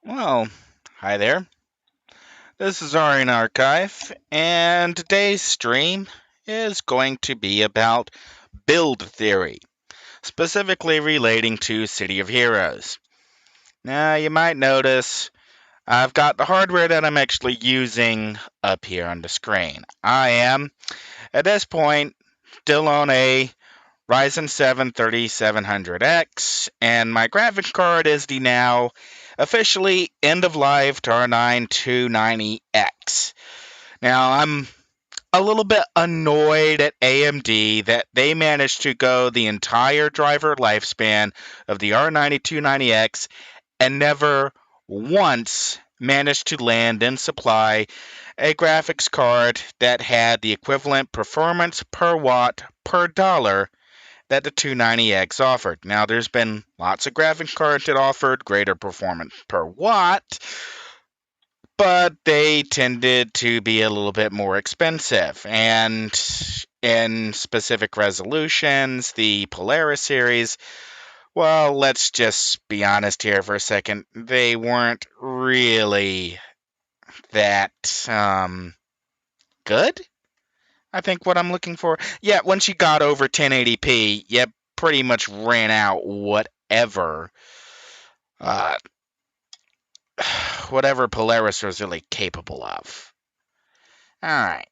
Well, hi there. This is Aurian Archive, and today's stream is going to be about build theory, specifically relating to City of Heroes. Now, you might notice I've got the hardware that I'm actually using up here on the screen. I am, at this point, still on a Ryzen 7 3700X, and my graphics card is the now officially end of life R9 290X. Now, I'm a little bit annoyed at AMD that they managed to go the entire driver lifespan of the R90 290X and never once managed to land and supply a graphics card that had the equivalent performance per watt per dollar that the 290X offered. Now, there's been lots of graphics cards that offered greater performance per watt, but they tended to be a little bit more expensive. And in specific resolutions, the Polaris series, well, let's just be honest here for a second, they weren't really that good. I think what I'm looking for. Yeah, once you got over 1080p, you pretty much ran out uh, whatever Polaris was really capable of. All right.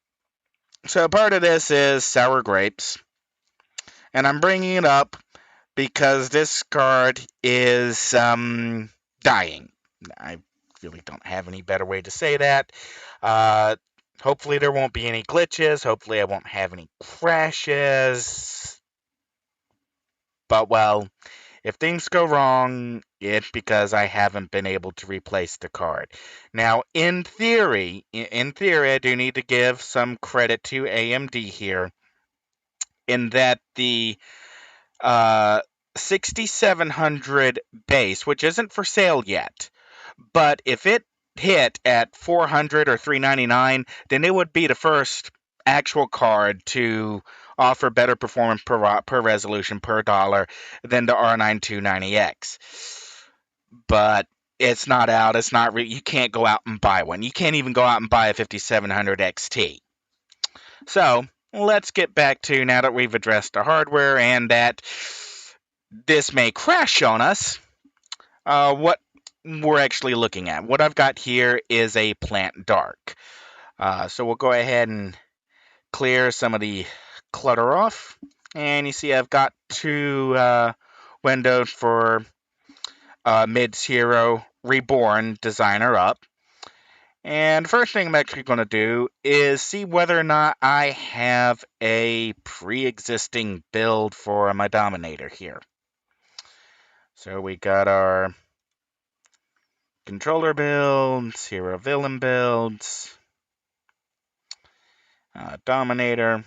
So part of this is sour grapes, and I'm bringing it up because this card is dying. I really don't have any better way to say that. Uh, Hopefully there won't be any glitches. Hopefully I won't have any crashes. But well, if things go wrong, it's because I haven't been able to replace the card. Now, in theory, I do need to give some credit to AMD here in that the uh, 6700 base, which isn't for sale yet, but if it hit at 400 or 399, then it would be the first actual card to offer better performance per resolution per dollar than the R9 290X. But it's not out. It's not. You can't go out and buy one. You can't even go out and buy a 5700 XT. So let's get back to now that we've addressed the hardware and that this may crash on us. What we're actually looking at. What I've got here is a plant dark. So we'll go ahead and clear some of the clutter off. And you see I've got two windows for Mid's Hero Reborn Designer up. And the first thing I'm actually going to do is see whether or not I have a pre-existing build for my Dominator here. So we got our controller builds, hero villain builds, Dominator.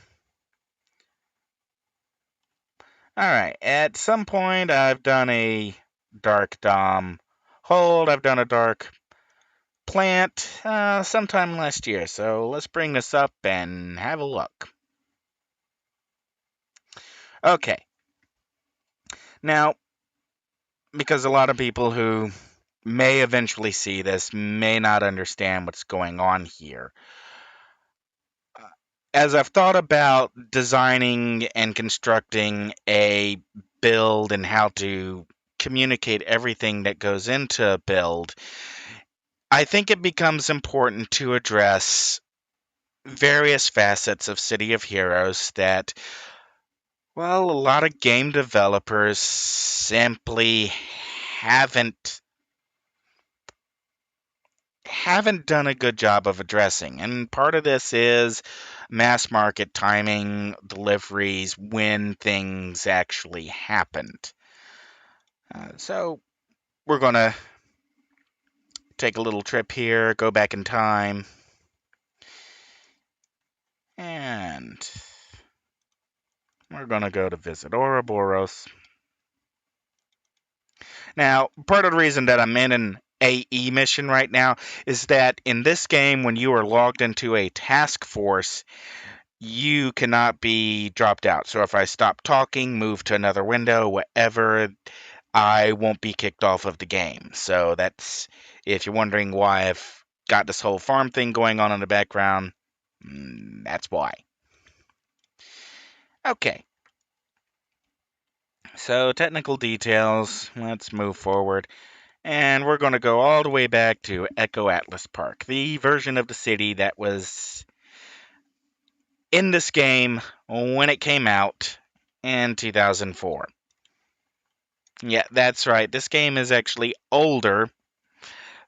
Alright, at some point I've done a Dark Dom hold, I've done a Dark Plant sometime last year, so let's bring this up and have a look. Okay, now, because a lot of people who may eventually see this may not understand what's going on here. As I've thought about designing and constructing a build and how to communicate everything that goes into a build, I think it becomes important to address various facets of City of Heroes that, well, a lot of game developers simply haven't haven't done a good job of addressing. And part of this is mass market timing, deliveries, when things actually happened. So we're going to take a little trip here, go back in time, and we're going to go to visit Ouroboros. Now, part of the reason that I'm in an AE mission right now is that in this game, when you are logged into a task force, you cannot be dropped out. So if I stop talking, move to another window, whatever, I won't be kicked off of the game. So that's, if you're wondering why I've got this whole farm thing going on in the background, that's why. Okay. So technical details, let's move forward. And we're going to go all the way back to Echo Atlas Park, the version of the city that was in this game when it came out in 2004. Yeah, that's right. This game is actually older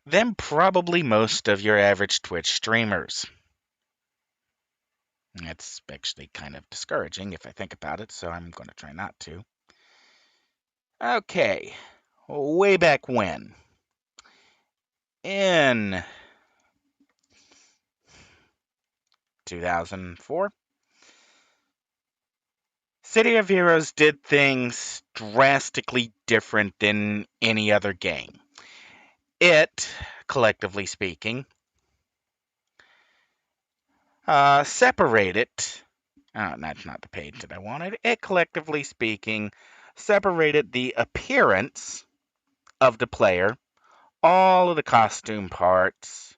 than probably most of your average Twitch streamers. That's actually kind of discouraging if I think about it, so I'm going to try not to. Okay, way back when, in 2004, City of Heroes did things drastically different than any other game. It, collectively speaking, separated. That's not the page that I wanted. It, collectively speaking, separated the appearance of the player, all of the costume parts,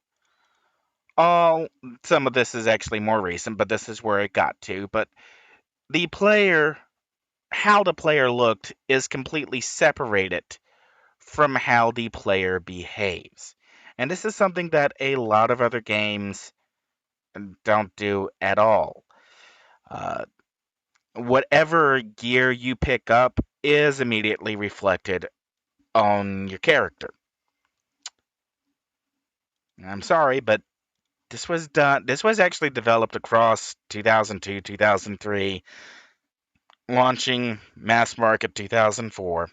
all. Some of this is actually more recent, but this is where it got to. But the player, how the player looked, is completely separated from how the player behaves. And this is something that a lot of other games don't do at all. Uh, Whatever gear you pick up is immediately reflected on your character. I'm sorry, but this was actually developed across 2002, 2003, launching mass market 2004.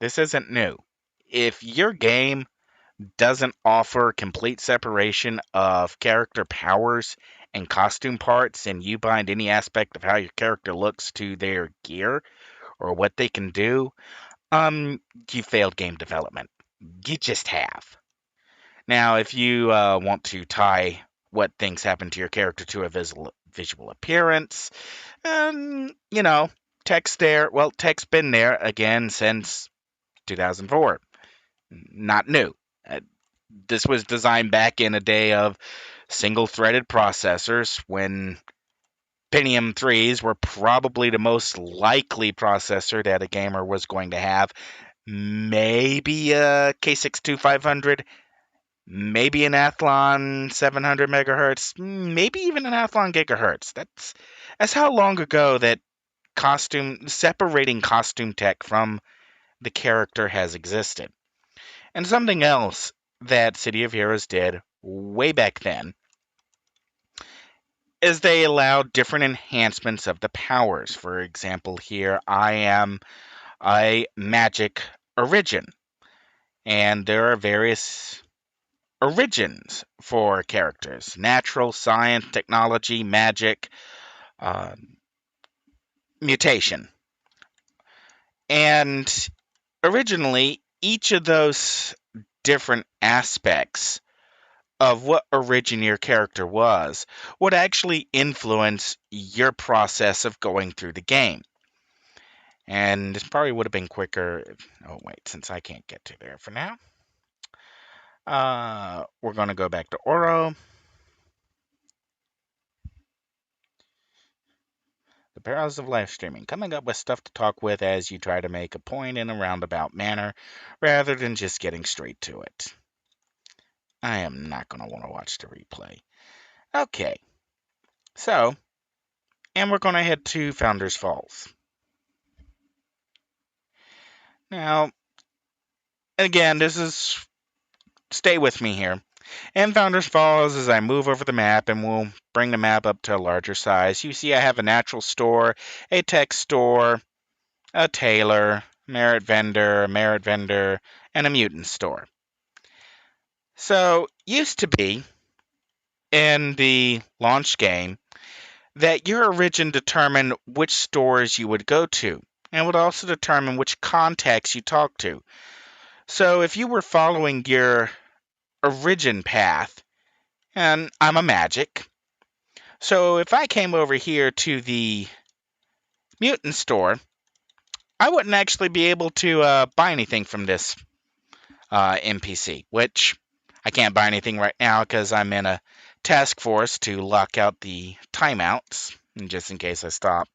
This isn't new. If your game doesn't offer complete separation of character powers and costume parts, and you bind any aspect of how your character looks to their gear or what they can do, you failed game development. You just have. Now, if you want to tie what things happen to your character to a visual appearance, you know, text there. Well, text been there again since 2004. Not new. Uh, this was designed back in a day of single-threaded processors when Pentium 3s were probably the most likely processor that a gamer was going to have. Maybe a K62500, maybe an Athlon 700 megahertz, maybe even an Athlon gigahertz. That's how long ago that separating costume tech from the character has existed. And something else that City of Heroes did way back then is they allowed different enhancements of the powers. For example, here I am a magic origin, and there are various origins for characters: natural, science, technology, magic, uh, mutation. And originally, each of those different aspects of what origin your character was would actually influence your process of going through the game. And this probably would have been quicker. Oh, wait, since I can't get to there for now. We're going to go back to Oro. The perils of live streaming. Coming up with stuff to talk with as you try to make a point in a roundabout manner, rather than just getting straight to it. I am not going to want to watch the replay. Okay. So, and we're going to head to Founders Falls. Now, again, stay with me here. In Founders Falls, as I move over the map and we'll bring the map up to a larger size, you see I have a natural store, a tech store, a tailor, a merit vendor, and a mutant store. So, used to be in the launch game that your origin determined which stores you would go to, and would also determine which contacts you talk to. So, if you were following your origin path, and I'm a magic, so if I came over here to the mutant store, I wouldn't actually be able to buy anything from this NPC, which I can't buy anything right now because I'm in a task force to lock out the timeouts, just in case I stop,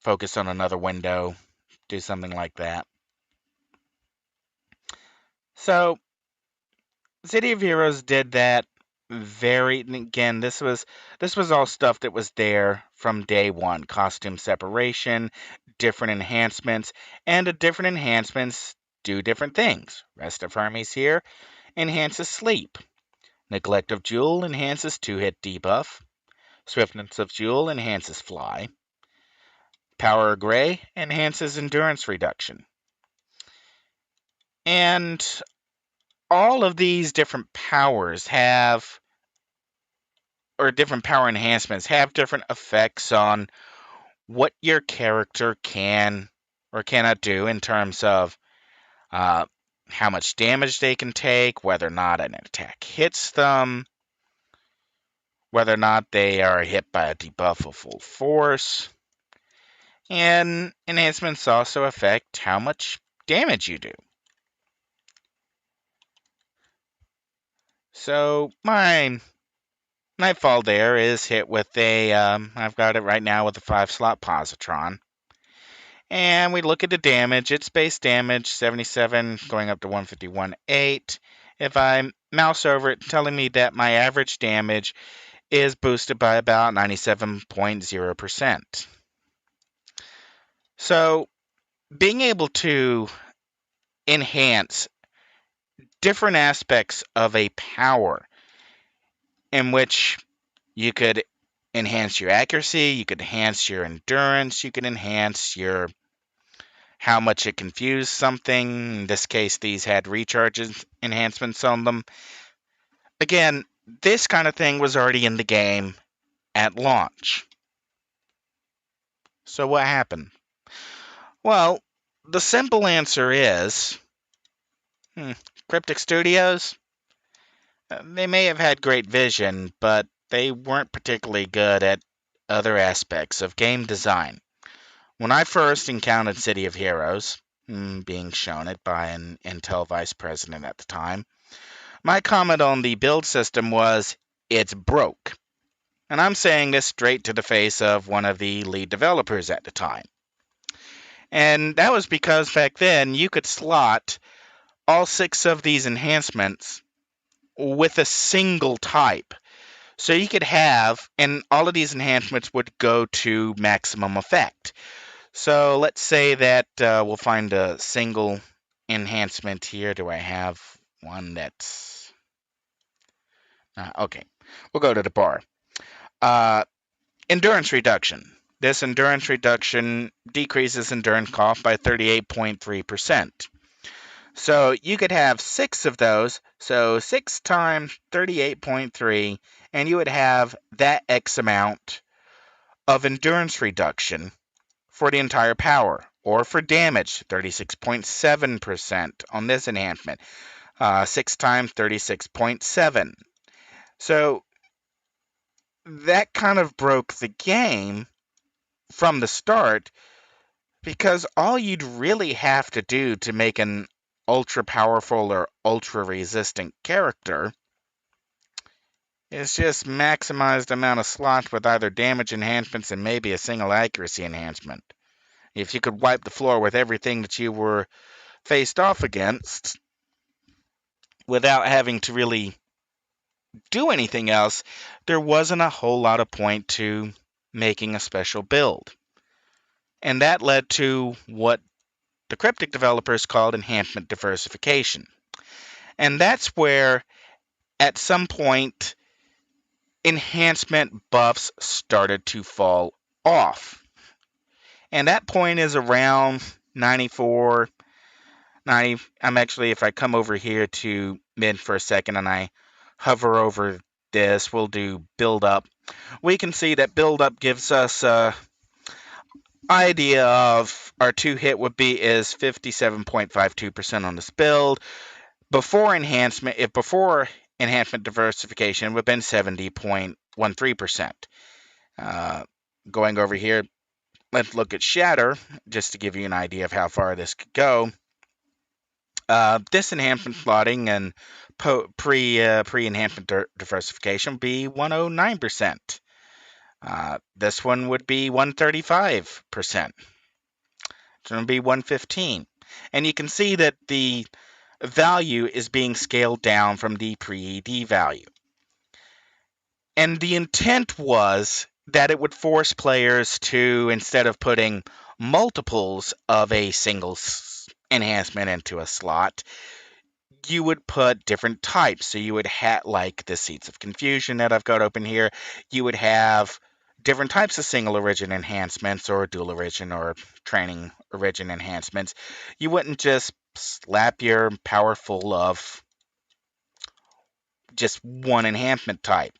focus on another window, do something like that. So, City of Heroes did that again, this was all stuff that was there from day one. Costume separation, different enhancements, and the different enhancements do different things. Rest of Hermes here enhances sleep. Neglect of Jewel enhances 2-hit debuff. Swiftness of Jewel enhances fly. Power of Gray enhances endurance reduction. And all of these different powers have, or different power enhancements have different effects on what your character can or cannot do in terms of uh, how much damage they can take, whether or not an attack hits them, whether or not they are hit by a debuff of full force. And enhancements also affect how much damage you do. So my Nightfall there is hit with I've got it right now with a 5-slot positron. And we look at the damage. It's base damage, 77, going up to 151.8. If I mouse over it, telling me that my average damage is boosted by about 97.0%. So being able to enhance different aspects of a power in which you could enhance your accuracy, you could enhance your endurance, you could enhance your how much it can fuse something. In this case, these had recharges enhancements on them. Again, this kind of thing was already in the game at launch. So what happened? Well, the simple answer is Cryptic Studios. They may have had great vision, but they weren't particularly good at other aspects of game design. When I first encountered City of Heroes, being shown it by an Intel vice president at the time, my comment on the build system was, it's broke. And I'm saying this straight to the face of one of the lead developers at the time. And that was because back then you could slot all 6 of these enhancements with a single type. So you could have, and all of these enhancements would go to maximum effect. So let's say that we'll find a single enhancement here. Do I have one that's... okay, we'll go to the bar. Endurance reduction. This endurance reduction decreases endurance cost by 38.3%. So you could have 6 of those, so 6 times 38.3, and you would have that X amount of endurance reduction for the entire power, or for damage, 36.7% on this enhancement, 6 times 36.7. So that kind of broke the game from the start, because all you'd really have to do to make an ultra powerful or ultra resistant character is just maximize the amount of slots with either damage enhancements and maybe a single accuracy enhancement. If you could wipe the floor with everything that you were faced off against without having to really do anything else, there wasn't a whole lot of point to making a special build. And that led to what the Cryptic developers called enhancement diversification. And that's where, at some point, enhancement buffs started to fall off. And that point is around 94, 90. I'm actually, if I come over here to mid for a second and I hover over this, we'll do build up. We can see that build up gives us idea of our 2-hit would be is 57.52% on this build. Before enhancement diversification, it would have been 70.13%. Going over here, Let's look at Shatter, just to give you an idea of how far this could go. This enhancement slotting and pre-enhancement diversification would be 109%. This one would be 135%. It's going to be 115. And you can see that the value is being scaled down from the pre-ED value. And the intent was that it would force players to, instead of putting multiples of a single enhancement into a slot, you would put different types. So you would have, like the Seeds of Confusion that I've got open here, you would have different types of single origin enhancements or dual origin or training origin enhancements. You wouldn't just slap your power full of just one enhancement type.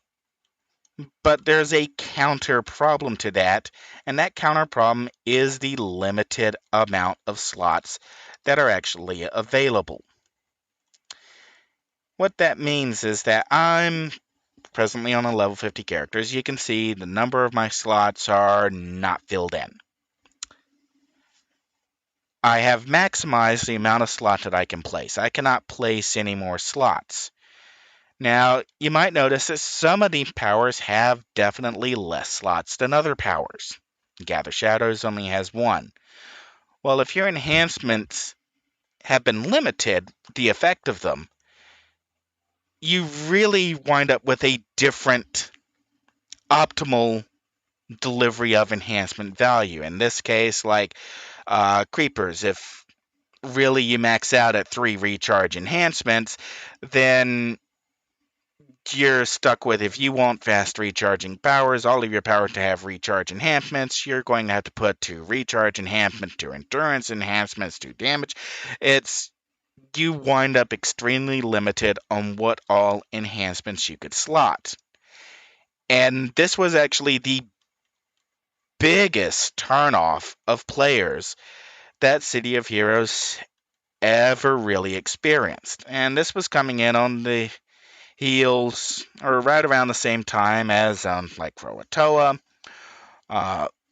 But there's a counter problem to that, and that counter problem is the limited amount of slots that are actually available. What that means is that I'm presently on a level 50 character. As you can see, the number of my slots are not filled in. I have maximized the amount of slots that I can place. I cannot place any more slots. Now, you might notice that some of these powers have definitely less slots than other powers. Gather Shadows only has one. Well, if your enhancements have been limited, the effect of them, you really wind up with a different optimal delivery of enhancement value. In this case, like creepers, if really you max out at 3 recharge enhancements, then you're stuck with, if you want fast recharging powers, all of your power to have recharge enhancements, you're going to have to put 2 recharge enhancements, 2 endurance enhancements, 2 damage. You wind up extremely limited on what all enhancements you could slot. And this was actually the biggest turnoff of players that City of Heroes ever really experienced. And this was coming in on the heels, or right around the same time as like Croatoa,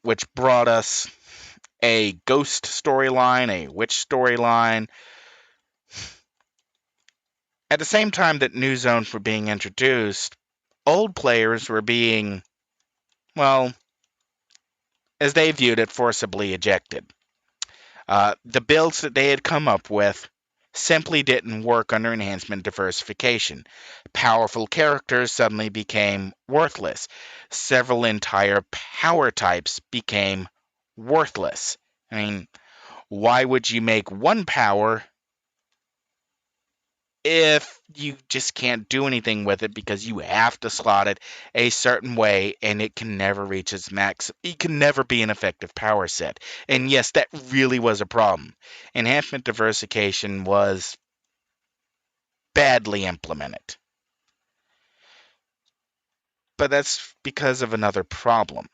which brought us a ghost storyline, a witch storyline. At the same time that new zones were being introduced, old players were being, well, as they viewed it, forcibly ejected. The builds that they had come up with simply didn't work under enhancement diversification. Powerful characters suddenly became worthless. Several entire power types became worthless. I mean, why would you make one power if you just can't do anything with it because you have to slot it a certain way and it can never reach its max? It can never be an effective power set. And yes, that really was a problem. Enhancement diversification was badly implemented. But that's because of another problem.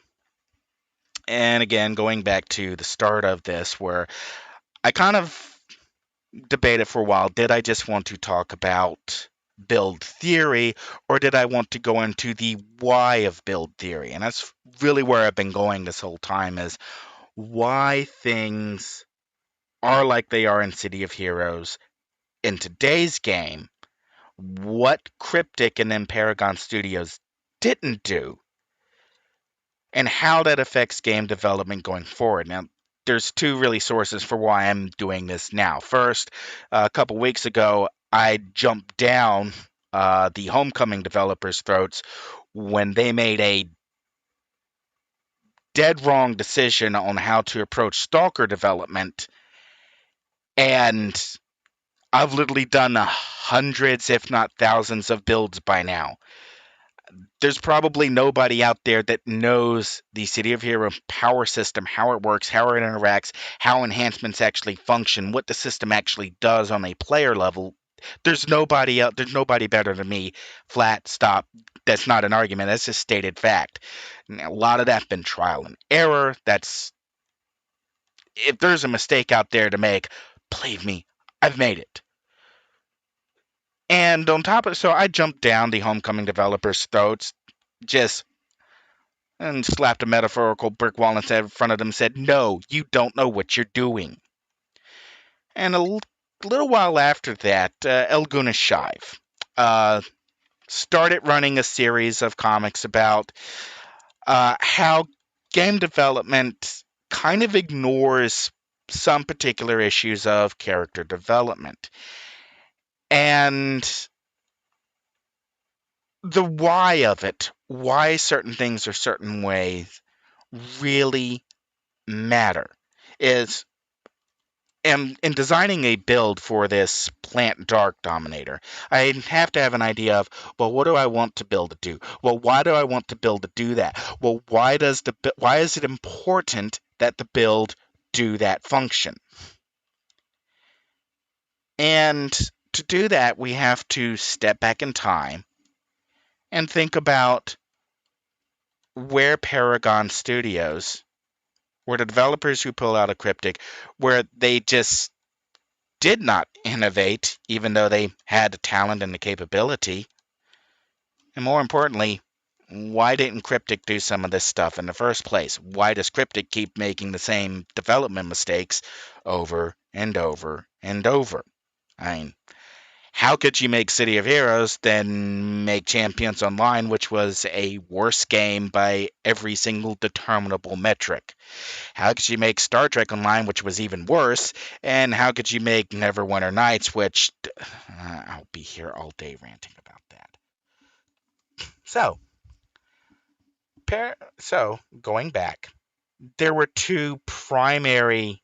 And again, going back to the start of this, where I kind of debated for a while, did I just want to talk about build theory, or did I want to go into the why of build theory? And that's really where I've been going this whole time, is why things are like they are in City of Heroes in today's game, what Cryptic and then Paragon Studios didn't do, and how that affects game development going forward. Now, there's two really sources for why I'm doing this now. First, a couple weeks ago, I jumped down the Homecoming developers' throats when they made a dead wrong decision on how to approach Stalker development. And I've literally done hundreds, if not thousands, of builds by now. There's probably nobody out there that knows the City of Hero power system, how it works, how it interacts, how enhancements actually function, what the system actually does on a player level. There's nobody out. There's nobody better than me. Flat stop. That's not an argument. That's just stated fact. And a lot of that's been trial and error. That's, if there's a mistake out there to make, believe me, I've made it. And on top of, so I jumped down the Homecoming developers' throats, just and slapped a metaphorical brick wall in front of them and said, "No, you don't know what you're doing." And little while after that, El Shive started running a series of comics about how game development kind of ignores some particular issues of character development. And the why of it, why certain things are certain ways, really matter. Is in designing a build for this plant dark dominator, I have to have an idea of, well, what do I want to build to do? Well, why do I want to build to do that? Well, why is it important that the build do that function? And to do that, we have to step back in time and think about where Paragon Studios, where the developers who pull out a Cryptic, where they just did not innovate, even though they had the talent and the capability. And more importantly, why didn't Cryptic do some of this stuff in the first place? Why does Cryptic keep making the same development mistakes over and over and over? I mean, how could you make City of Heroes then make Champions Online, which was a worse game by every single determinable metric? How could you make Star Trek Online, which was even worse? And how could you make Neverwinter Nights, which I'll be here all day ranting about that. So, going back, there were two primary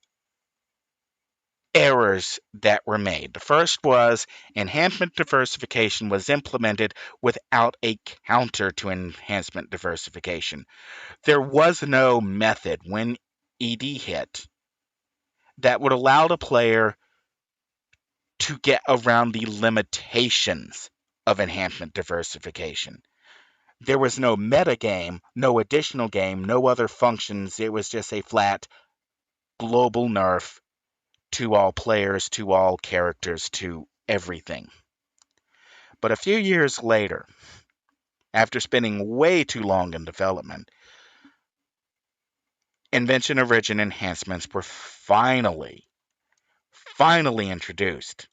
errors that were made. The first was enhancement diversification was implemented without a counter to enhancement diversification. There was no method when ED hit that would allow the player to get around the limitations of enhancement diversification. There was no meta game, no additional game, no other functions. It was just a flat global nerf to all players, to all characters, to everything. But a few years later, after spending way too long in development, Invention Origin enhancements were finally introduced.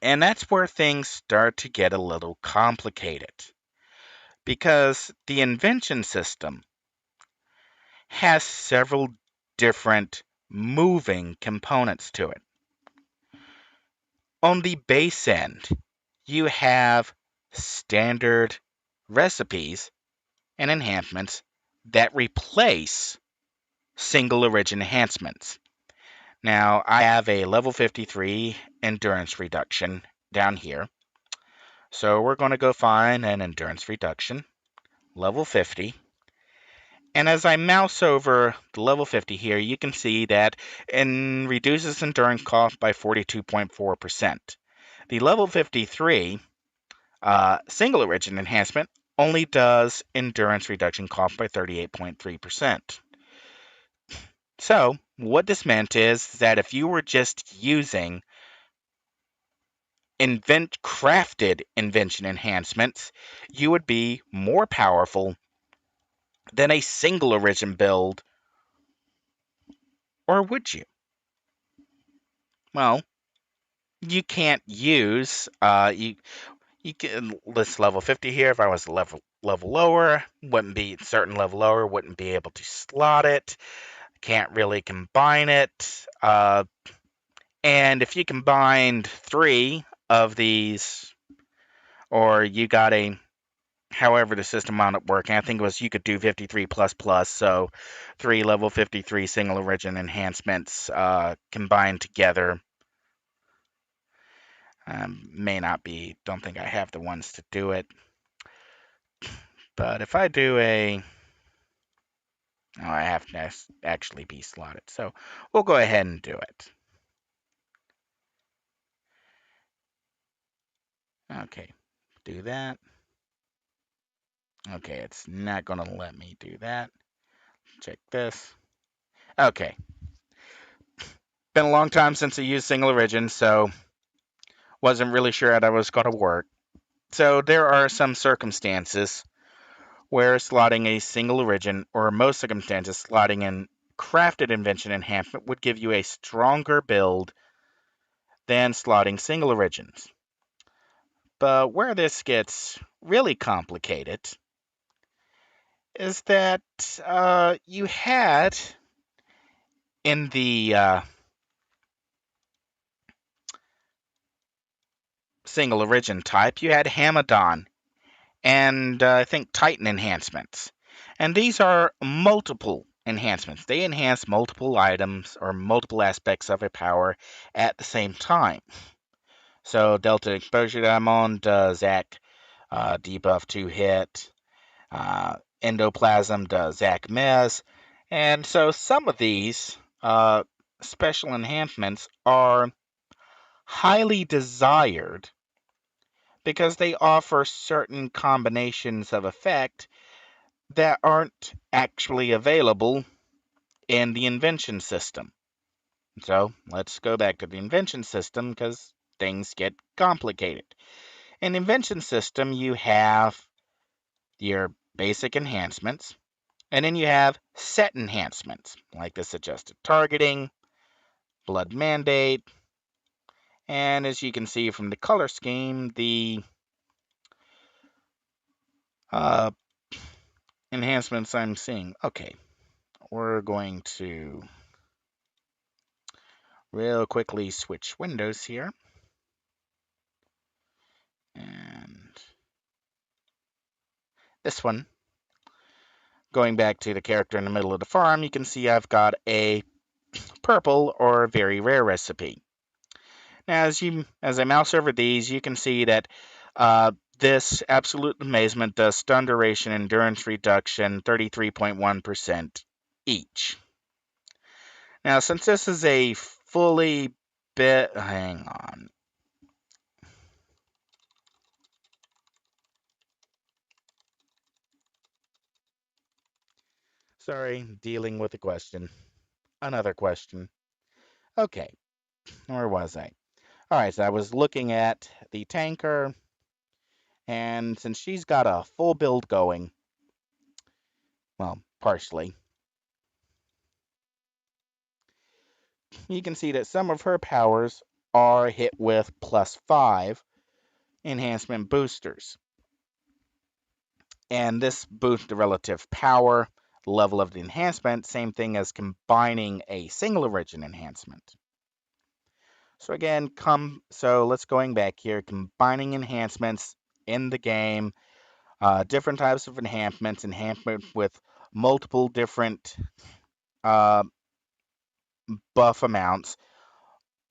And that's where things start to get a little complicated. Because the invention system has several different moving components to it. On the base end, you have standard recipes and enhancements that replace single origin enhancements. Now, I have a level 53 endurance reduction down here. So we're going to go find an endurance reduction, level 50. And as I mouse over the level 50 here, you can see that it reduces endurance cost by 42.4%. The level 53 single origin enhancement only does endurance reduction cost by 38.3%. So what this meant is that if you were just using crafted invention enhancements, you would be more powerful than a single origin build, or would you? Well, you can't use you can list level 50 here. If I was level lower, wouldn't be certain level lower, wouldn't be able to slot it. Can't really combine it. And if you combined 3 of these, or you got a however the system wound up working, I think it was you could do 53 plus plus, so 3 level 53 single origin enhancements combined together. May not be, don't think I have the ones to do it. But if I do I have to actually be slotted. So we'll go ahead and do it. Okay, do that. Okay, it's not going to let me do that. Check this. Okay. Been a long time since I used single origin, so wasn't really sure how that was going to work. So there are some circumstances where slotting a single origin, or in most circumstances, slotting in crafted invention enhancement would give you a stronger build than slotting single origins. But where this gets really complicated is that you had in the single origin type, you had Hamadon and I think Titan enhancements. And these are multiple enhancements. They enhance multiple items or multiple aspects of a power at the same time. So Delta Exposure Diamond does Zac debuff 2 hit. Endoplasm does Zac Mez. And so some of these special enhancements are highly desired because they offer certain combinations of effect that aren't actually available in the invention system. So let's go back to the invention system because things get complicated. In the invention system, you have your basic enhancements, and then you have set enhancements, like the suggested targeting, blood mandate, and as you can see from the color scheme, the uh, enhancements I'm seeing. Okay, we're going to real quickly switch windows here. And this one, going back to the character in the middle of the farm, you can see I've got a purple or very rare recipe. Now, as I mouse over these, you can see that this Absolute Amazement does stun duration and endurance reduction 33.1% each. Now, since this is a fully bit... Hang on. Sorry, dealing with a question. Another question. Okay, where was I? All right, so I was looking at the tanker, and since she's got a full build going, well, partially, you can see that some of her powers are hit with +5 enhancement boosters. And this boosts the relative power level of the enhancement, same thing as combining a single origin enhancement. So again, let's going back here, combining enhancements in the game, different types of enhancements with multiple different uh, buff amounts.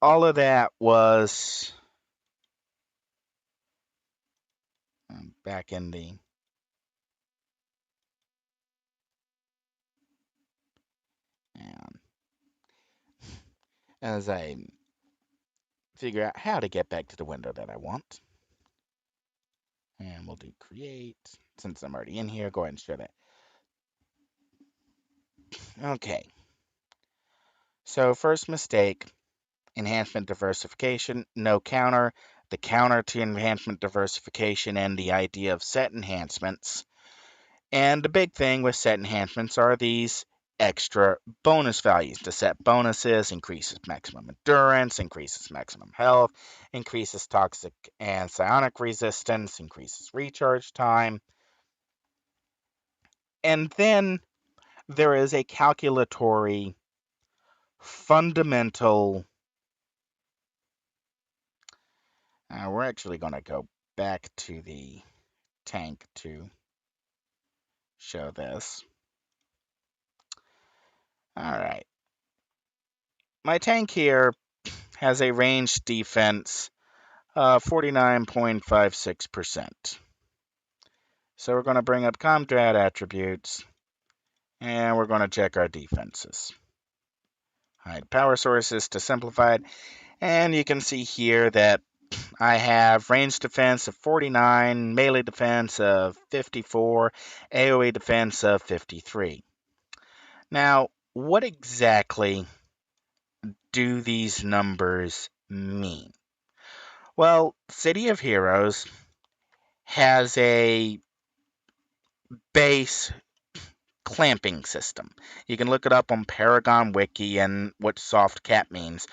All of that was back in the and as I figure out how to get back to the window that I want. And we'll do create. Since I'm already in here, go ahead and shut it. Okay. So first mistake, enhancement diversification, no counter. The counter to enhancement diversification and the idea of set enhancements. And the big thing with set enhancements are these extra bonus values. The set bonuses increases maximum endurance, increases maximum health, increases toxic and psionic resistance, increases recharge time. And then there is a calculatory fundamental. We're actually going to go back to the tank to show this. All right. My tank here has a range defense 49.56%. So we're going to bring up Combat attributes, and we're going to check our defenses. Hide power sources to simplify it, and you can see here that I have range defense of 49, melee defense of 54, AoE defense of 53. Now, what exactly do these numbers mean? Well, City of Heroes has a base clamping system. You can look it up on Paragon Wiki and what soft cap means.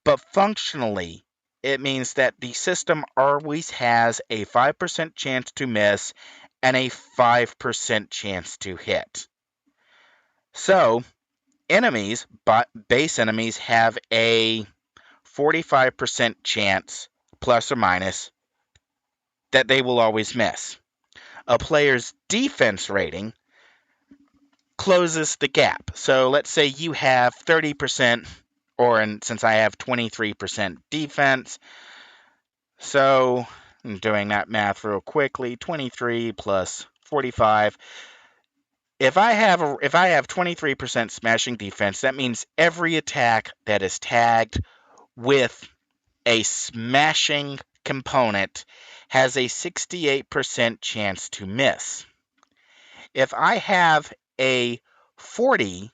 But functionally, it means that the system always has a 5% chance to miss and a 5% chance to hit. So, enemies, but base enemies, have a 45% chance, plus or minus, that they will always miss. A player's defense rating closes the gap. So let's say you have 30%, since I have 23% defense, so I'm doing that math real quickly, 23 plus 45. If I have 23% smashing defense, that means every attack that is tagged with a smashing component has a 68% chance to miss. If I have a 45%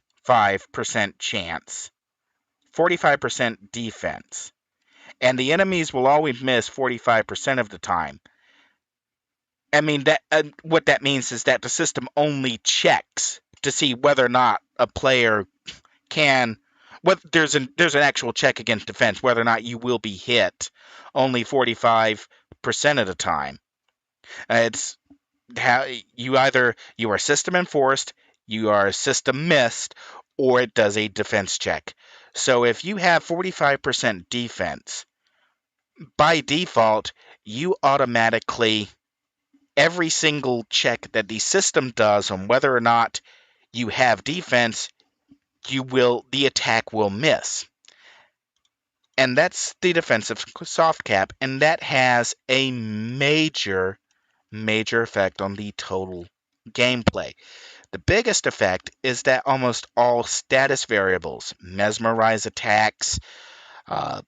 chance, 45% defense, and the enemies will always miss 45% of the time, I mean, that what that means is that the system only checks to see whether or not a player can. There's an actual check against defense, whether or not you will be hit only 45% of the time. It's how you are system enforced, you are system missed, or it does a defense check. So if you have 45% defense, by default, you automatically, every single check that the system does on whether or not you have defense, the attack will miss. And that's the defensive soft cap, and that has a major effect on the total gameplay. The biggest effect is that almost all status variables, mesmerize attacks, uh,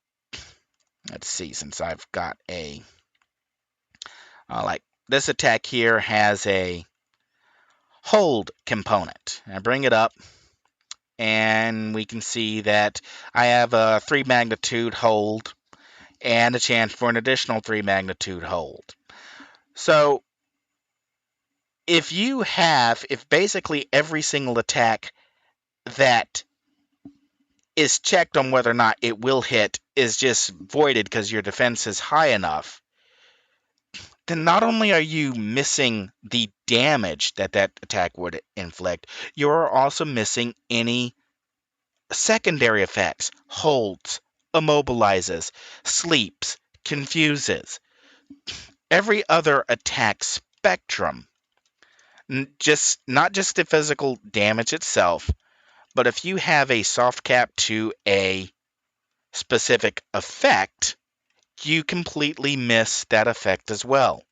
let's see, since I've got like this attack here has a hold component. I bring it up, and we can see that I have a 3 magnitude hold and a chance for an additional 3 magnitude hold. So if basically every single attack that is checked on whether or not it will hit is just voided because your defense is high enough, then not only are you missing the damage that attack would inflict, you're also missing any secondary effects, holds, immobilizes, sleeps, confuses. Every other attack spectrum, not just the physical damage itself, but if you have a soft cap to a specific effect, you completely miss that effect as well.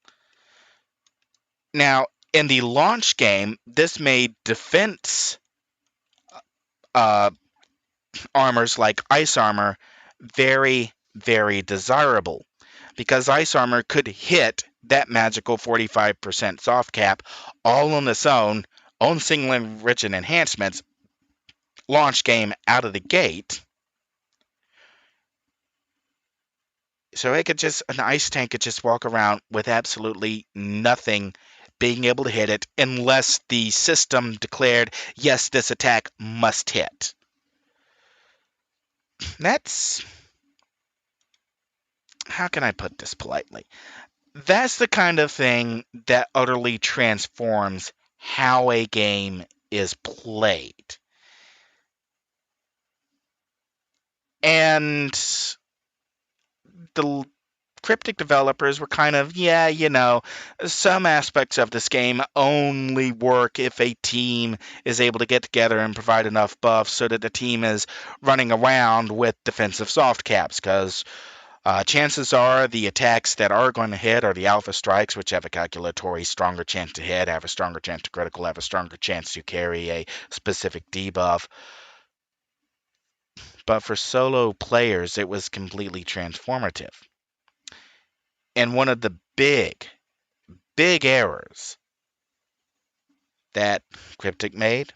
Now, in the launch game, this made defense armors like ice armor very, very desirable, because ice armor could hit that magical 45% soft cap all on its own single enriching enhancements, launch game out of the gate. So an ice tank could just walk around with absolutely nothing being able to hit it unless the system declared, yes, this attack must hit. That's, how can I put this politely? That's the kind of thing that utterly transforms how a game is played. And the Cryptic developers were kind of, some aspects of this game only work if a team is able to get together and provide enough buffs so that the team is running around with defensive soft caps, because chances are the attacks that are going to hit are the alpha strikes, which have a calculatory stronger chance to hit, have a stronger chance to critical, have a stronger chance to carry a specific debuff. But for solo players, it was completely transformative. And one of the big errors that Cryptic made,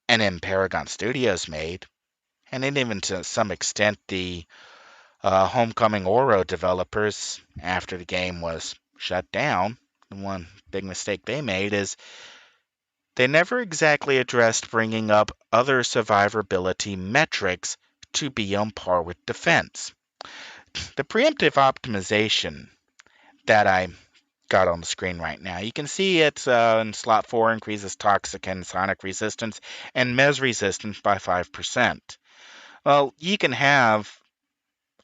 and then Paragon Studios made, and then even to some extent the Homecoming Oro developers after the game was shut down, one big mistake they made is they never exactly addressed bringing up other survivability metrics to be on par with defense. The preemptive optimization that I got on the screen right now, you can see it in slot 4 increases toxic and sonic resistance and mes resistance by 5%. Well, you can have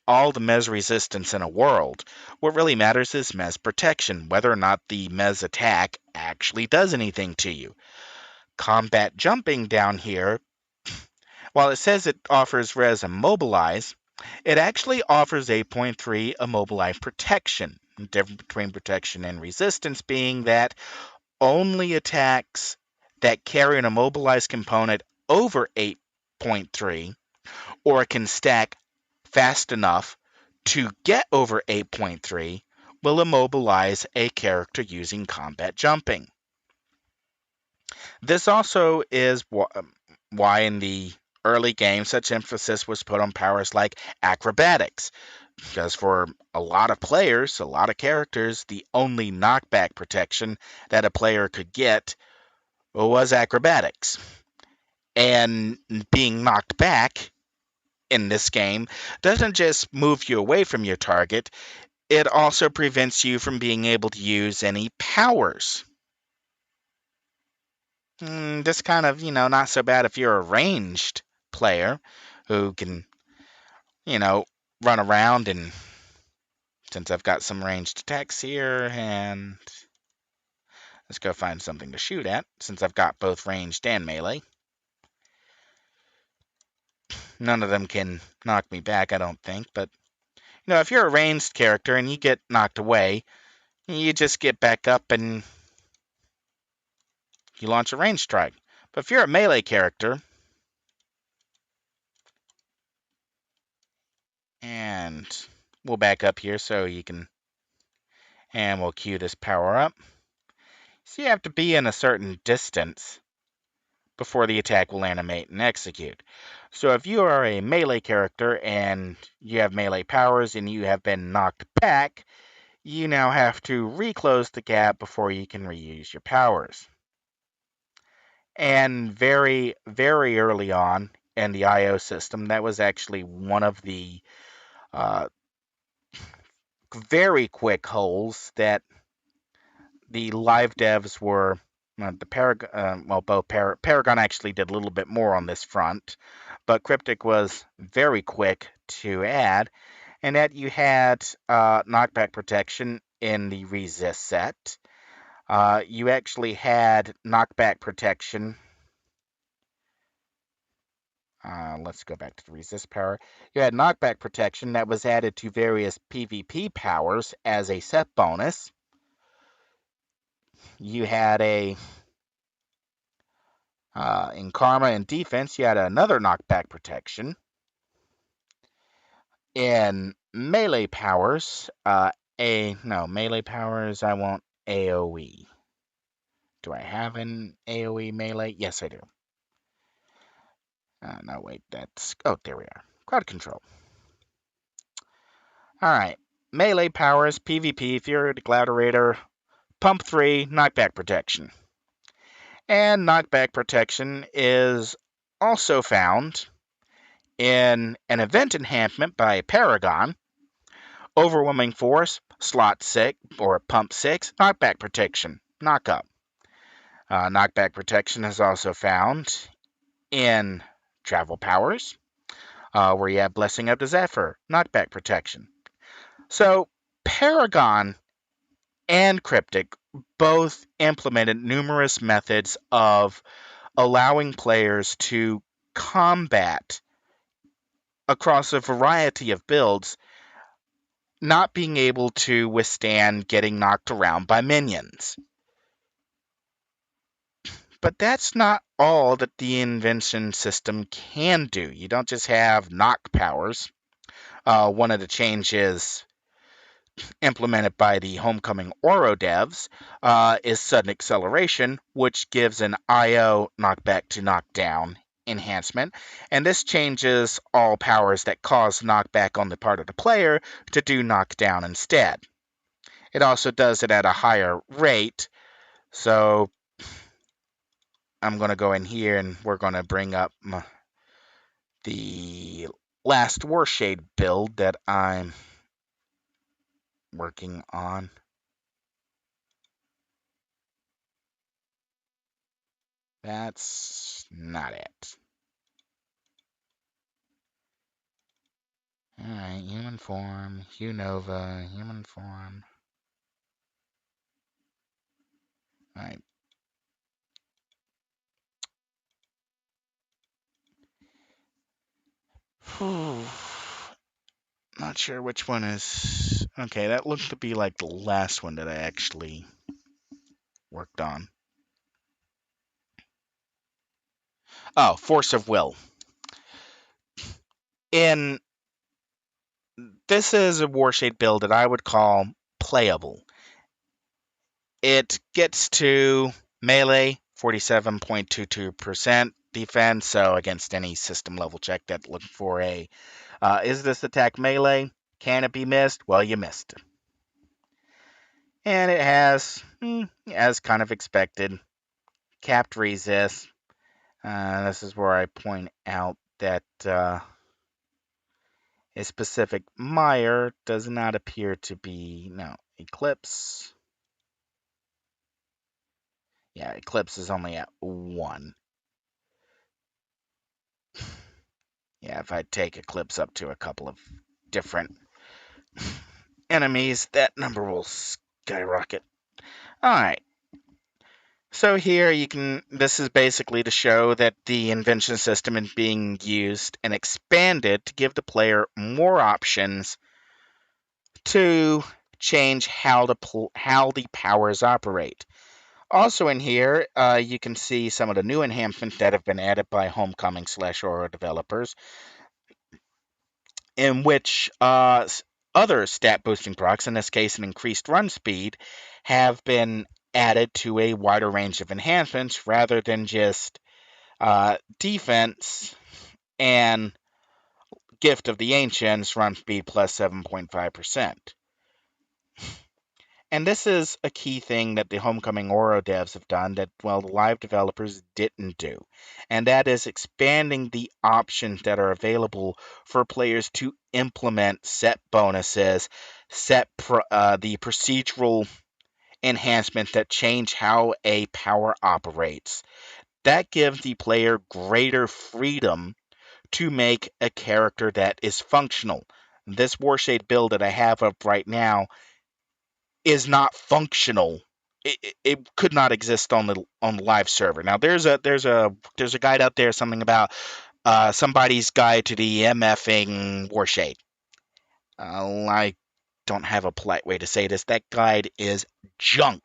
all the mes resistance in a world. What really matters is mes protection, whether or not the mes attack actually does anything to you. Combat jumping down here, while it says it offers res immobilize, it actually offers 8.3 immobilize protection. The difference between protection and resistance being that only attacks that carry an immobilize component over 8.3 or can stack fast enough to get over 8.3 will immobilize a character using combat jumping. This also is why in the early game such emphasis was put on powers like acrobatics, because for a lot of players, a lot of characters, the only knockback protection that a player could get was acrobatics. And being knocked back in this game doesn't just move you away from your target, it also prevents you from being able to use any powers. This kind of, not so bad if you're a ranged player who can, you know, run around. And since I've got some ranged attacks here, and let's go find something to shoot at, since I've got both ranged and melee. None of them can knock me back, I don't think, but, if you're a ranged character and you get knocked away, you just get back up and you launch a ranged strike. But if you're a melee character, and we'll back up here so you can, and we'll cue this power up. So you have to be in a certain distance before the attack will animate and execute. So if you are a melee character and you have melee powers and you have been knocked back, you now have to reclose the gap before you can reuse your powers. And very, very early on in the IO system, that was actually one of the very quick holes that the live devs were. Paragon actually did a little bit more on this front, but Cryptic was very quick to add, and that you had knockback protection in the resist set. You actually had knockback protection. Let's go back to the resist power. You had knockback protection that was added to various PvP powers as a set bonus. You had in Karma and Defense, you had another knockback protection. In melee powers, melee powers, I want AoE. Do I have an AoE melee? Yes, I do. No, wait, there we are. Crowd control. Alright, melee powers, PvP, Fury, Gladiator, Pump 3, knockback protection. And knockback protection is also found in an event enhancement by Paragon, Overwhelming Force, Slot 6, or Pump 6, knockback protection, knockup. Knockback protection is also found in Travel Powers, where you have Blessing of the Zephyr, knockback protection. So, Paragon and Cryptic both implemented numerous methods of allowing players to combat across a variety of builds, not being able to withstand getting knocked around by minions. But that's not all that the invention system can do. You don't just have knock powers. One of the changes implemented by the Homecoming Oro devs is sudden acceleration, which gives an IO knockback to knockdown enhancement, and this changes all powers that cause knockback on the part of the player to do knockdown instead. It also does it at a higher rate. So I'm going to go in here and we're going to bring up the last Warshade build that I'm working on. That's not it. Alright, human form, Unova, human form. Alright. Not sure which one is... Okay, that looked to be like the last one that I actually worked on. Oh, Force of Will. In this is a Warshade build that I would call playable. It gets to melee, 47.22% defense, so against any system level check that looking for a is this attack melee? Can it be missed? Well, you missed. And it has, as kind of expected, capped resist. This is where I point out that a specific mire does not appear to be, no, Eclipse. Yeah, Eclipse is only at 1. Yeah, if I take Eclipse up to a couple of different enemies, that number will skyrocket. Alright. So here you can, this is basically to show that the invention system is being used and expanded to give the player more options to change how the powers operate. Also in here, you can see some of the new enhancements that have been added by Homecoming/Aura developers, in which other stat boosting procs, in this case an increased run speed, have been added to a wider range of enhancements rather than just defense and Gift of the Ancients run speed plus 7.5%. And this is a key thing that the Homecoming Oro devs have done that, well, the live developers didn't do. And that is expanding the options that are available for players to implement set bonuses, the procedural enhancements that change how a power operates. That gives the player greater freedom to make a character that is functional. This Warshade build that I have up right now is not functional. It could not exist on the live server. Now there's a guide out there, something about somebody's guide to the MFing Warshade. I don't have a polite way to say this. That guide is junk.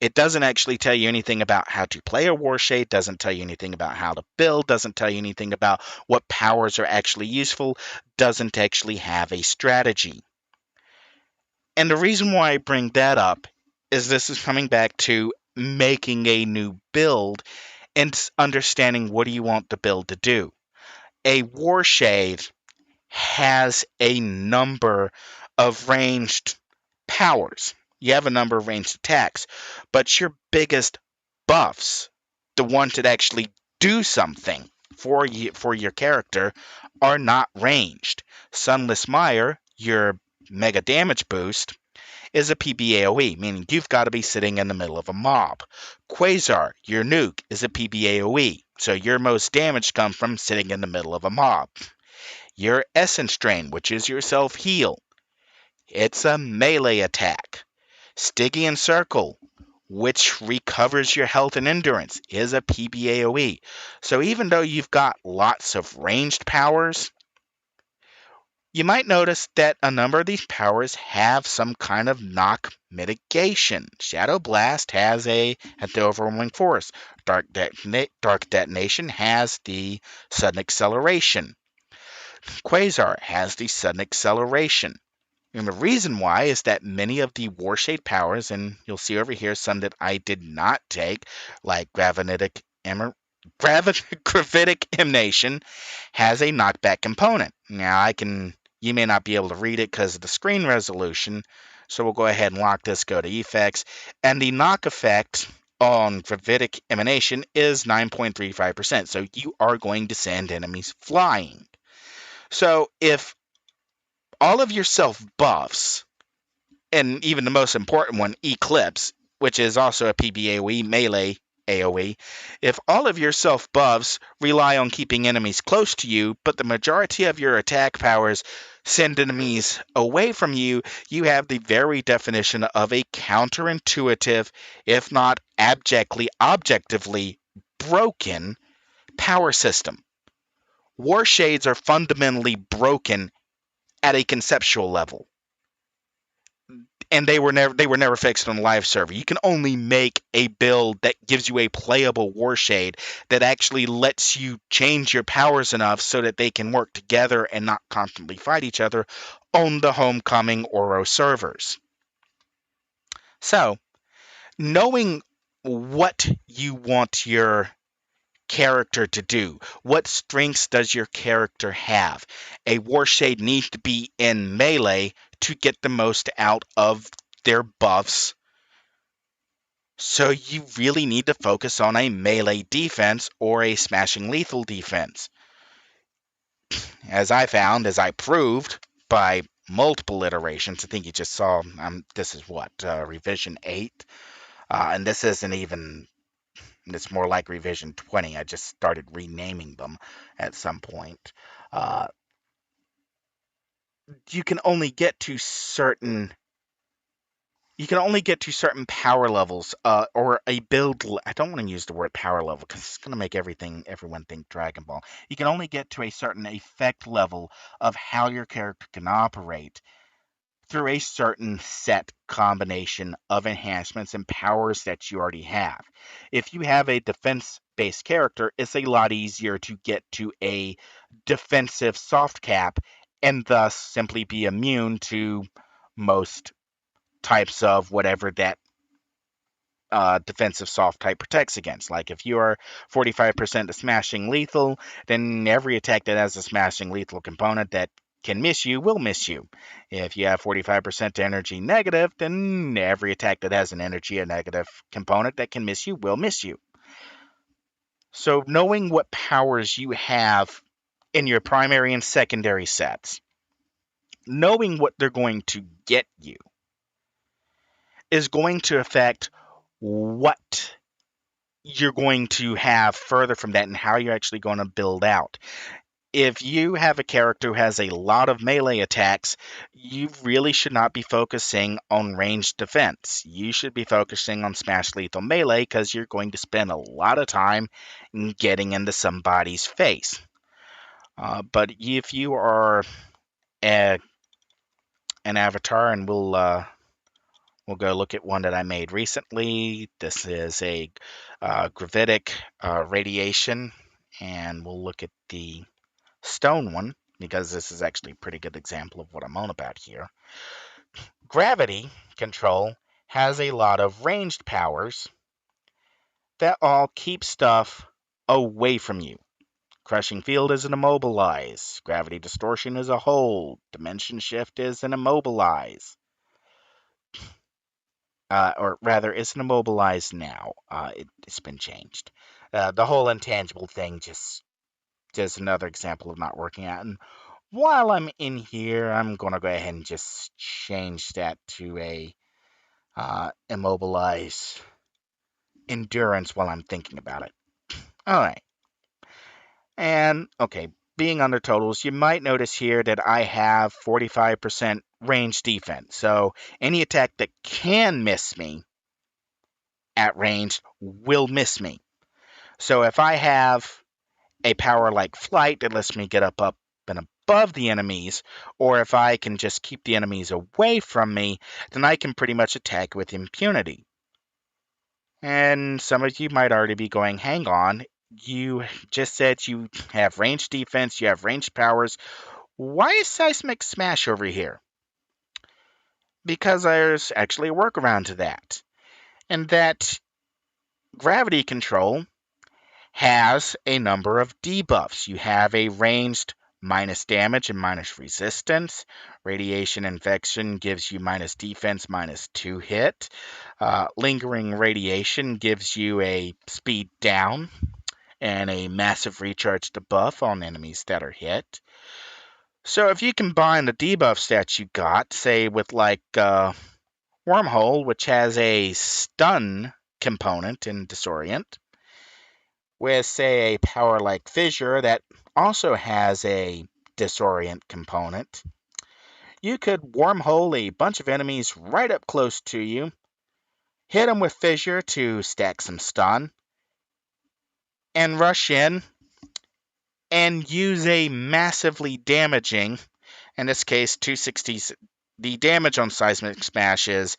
It doesn't actually tell you anything about how to play a Warshade, doesn't tell you anything about how to build, doesn't tell you anything about what powers are actually useful, doesn't actually have a strategy. And the reason why I bring that up is this is coming back to making a new build and understanding what do you want the build to do. A Warshade has a number of ranged powers. You have a number of ranged attacks, but your biggest buffs, the ones that actually do something for your character, are not ranged. Sunless Mire, your mega damage boost, is a PBAOE, meaning you've got to be sitting in the middle of a mob. Quasar, your nuke, is a PBAOE, so your most damage comes from sitting in the middle of a mob. Your Essence Drain, which is your self-heal, it's a melee attack. Stygian Circle, which recovers your health and endurance, is a PBAOE. So even though you've got lots of ranged powers, you might notice that a number of these powers have some kind of knock mitigation. Shadow Blast has at the overwhelming force. Dark Detonation has the sudden acceleration. Quasar has the sudden acceleration. And the reason why is that many of the Warshade powers, and you'll see over here some that I did not take, like Gravitic Emanation, has a knockback component. Now you may not be able to read it because of the screen resolution, So we'll go ahead and lock this, go to effects, and the knock effect on gravitic emanation is 9.35%. So you are going to send enemies flying. So if all of your self buffs, and even the most important one, Eclipse, which is also a PBAOE melee AoE, if all of your self buffs rely on keeping enemies close to you, but the majority of your attack powers send enemies away from you, you have the very definition of a counterintuitive, if not objectively broken power system. War shades are fundamentally broken at a conceptual level, and they were never fixed on the live server. You can only make a build that gives you a playable war shade that actually lets you change your powers enough so that they can work together and not constantly fight each other on the homecoming Oro servers. So, knowing what you want your character to do. What strengths does your character have? A war shade needs to be in melee to get the most out of their buffs. So you really need to focus on a melee defense or a smashing lethal defense. As I found, as I proved by multiple iterations, I think you just saw, this is what, revision 8? And this isn't even, it's more like revision 20. I just started renaming them at some point. You can only get to certain power levels, or a build. I don't want to use the word power level because it's going to make everyone think Dragon Ball. You can only get to a certain effect level of how your character can operate through a certain set combination of enhancements and powers that you already have. If you have a defense-based character, it's a lot easier to get to a defensive soft cap and thus simply be immune to most types of whatever that defensive soft type protects against. Like if you are 45% to smashing lethal, then every attack that has a smashing lethal component that can miss you will miss you. If you have 45% to energy negative, then every attack that has an energy a negative component that can miss you will miss you. So knowing what powers you have in your primary and secondary sets, knowing what they're going to get you, is going to affect what you're going to have further from that and how you're actually going to build out. If you have a character who has a lot of melee attacks, you really should not be focusing on ranged defense. You should be focusing on smash lethal melee because you're going to spend a lot of time getting into somebody's face. But if you are an avatar, and we'll go look at one that I made recently. This is a gravitic radiation, and we'll look at the stone one because this is actually a pretty good example of what I'm on about here. Gravity control has a lot of ranged powers that all keep stuff away from you. Crushing field is an immobilize. Gravity distortion is a hold. Dimension shift is an immobilize. Or rather, it's an immobilize now. It's been changed. The whole intangible thing just another example of not working out. And while I'm in here, I'm going to go ahead and just change that to a immobilize endurance while I'm thinking about it. All right. And, okay, being under totals, you might notice here that I have 45% range defense. So any attack that can miss me at range will miss me. So if I have a power like flight that lets me get up and above the enemies, or if I can just keep the enemies away from me, then I can pretty much attack with impunity. And some of you might already be going, hang on, you just said you have ranged defense, you have ranged powers. Why is Seismic Smash over here? Because there's actually a workaround to that. And that gravity control has a number of debuffs. You have a ranged minus damage and minus resistance. Radiation infection gives you minus defense, minus 2 hit. Lingering radiation gives you a speed down and a massive recharge debuff on enemies that are hit. So if you combine the debuffs that you got, say with like Wormhole, which has a stun component in Disorient, with, say, a power like Fissure that also has a Disorient component, you could Wormhole a bunch of enemies right up close to you, hit them with Fissure to stack some stun, and rush in and use a massively damaging, in this case, 260. The damage on Seismic Smash is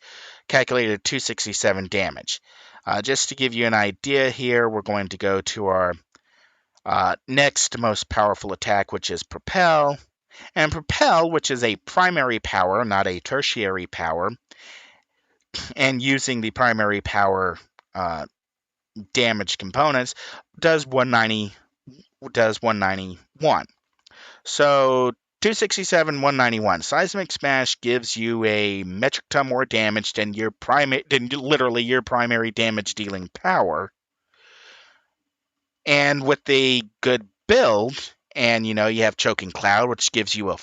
calculated 267 damage. Just to give you an idea here, we're going to go to our next most powerful attack, which is Propel. And Propel, which is a primary power, not a tertiary power, and using the primary power damage components, does 191. So 267, 191. Seismic Smash gives you a metric ton more damage than literally your primary damage dealing power. And with the good build, and you have Choking Cloud, which gives you a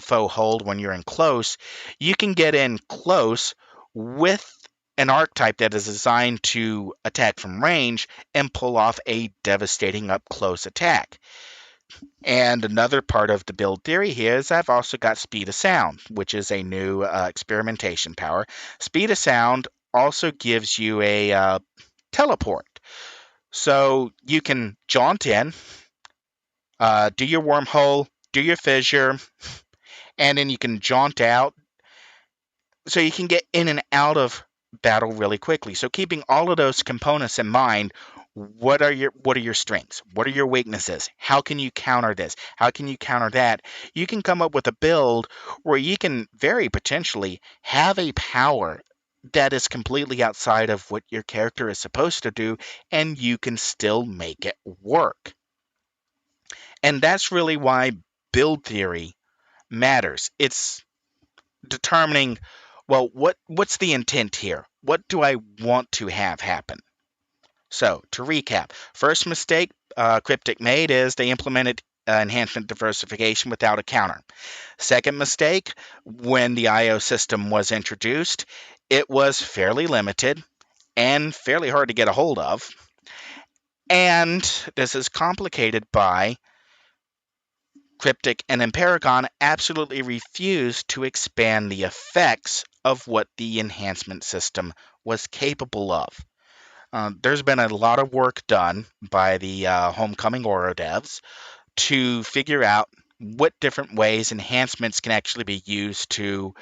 faux hold when you're in close, you can get in close with an archetype that is designed to attack from range and pull off a devastating up close attack. And another part of the build theory here is I've also got Speed of Sound, which is a new experimentation power. Speed of Sound also gives you a teleport. So you can jaunt in, do your Wormhole, do your Fissure, and then you can jaunt out. So you can get in and out of battle really quickly. So keeping all of those components in mind, what are your strengths? What are your weaknesses? How can you counter this? How can you counter that? You can come up with a build where you can very potentially have a power that is completely outside of what your character is supposed to do, and you can still make it work. And that's really why build theory matters. It's determining, well, what's the intent here? What do I want to have happen? So, to recap, first mistake Cryptic made is they implemented enhancement diversification without a counter. Second mistake, when the IO system was introduced, it was fairly limited and fairly hard to get a hold of. And this is complicated by Cryptic and Emparagon absolutely refused to expand the effects of what the enhancement system was capable of. There's been a lot of work done by the Homecoming Oro devs to figure out what different ways enhancements can actually be used to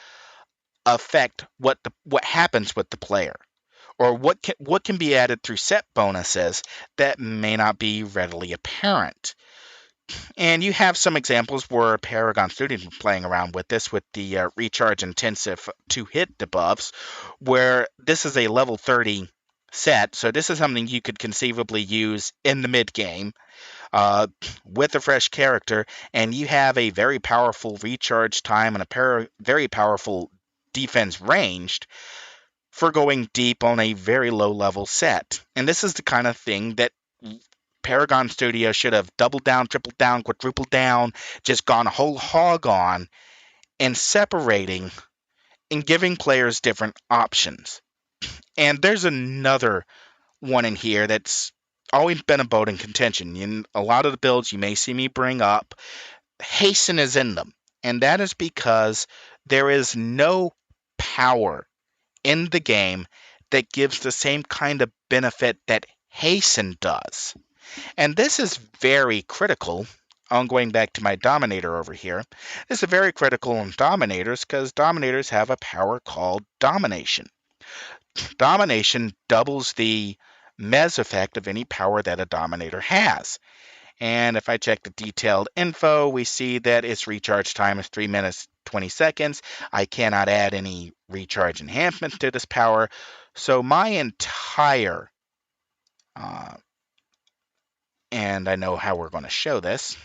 affect what happens with the player, or what can be added through set bonuses that may not be readily apparent. And you have some examples where Paragon Studios been playing around with this with the recharge intensive 2-hit debuffs, where this is a level 30 set, so this is something you could conceivably use in the mid game with a fresh character, and you have a very powerful recharge time and a very powerful defense ranged for going deep on a very low level set. And this is the kind of thing that Paragon Studio should have doubled down, tripled down, quadrupled down, just gone whole hog on, and separating and giving players different options. And there's another one in here that's always been a bone in contention. In a lot of the builds you may see me bring up, hasten is in them. And that is because there is no power in the game that gives the same kind of benefit that hasten does. And this is very critical. I'm going back to my Dominator over here. This is very critical in Dominators because Dominators have a power called Domination. Domination doubles the Mez effect of any power that a Dominator has. And if I check the detailed info, we see that its recharge time is 3 minutes 20 seconds. I cannot add any recharge enhancements to this power. So my entire and I know how we're going to show this.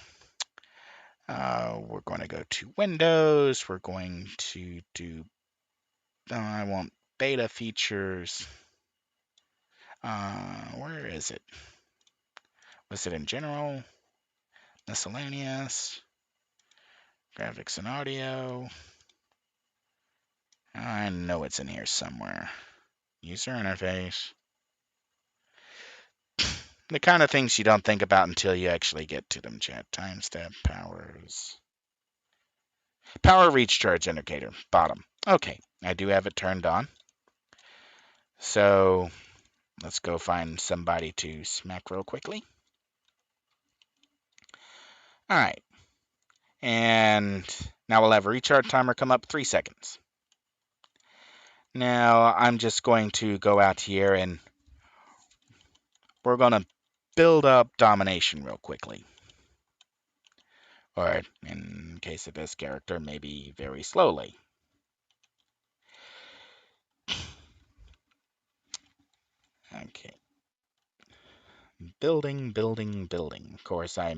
We're going to go to Windows. We're going to do, I want beta features. Where is it? Was it in general? Miscellaneous? Graphics and audio? I know it's in here somewhere. User interface. The kind of things you don't think about until you actually get to them, chat. Timestamp, powers. Power reach charge indicator, bottom. Okay, I do have it turned on. So let's go find somebody to smack real quickly. All right. And now we'll have a recharge timer come up 3 seconds. Now I'm just going to go out here and we're going to build up domination real quickly. Or in case of this character, maybe very slowly. Okay. Building, building, building. Of course, I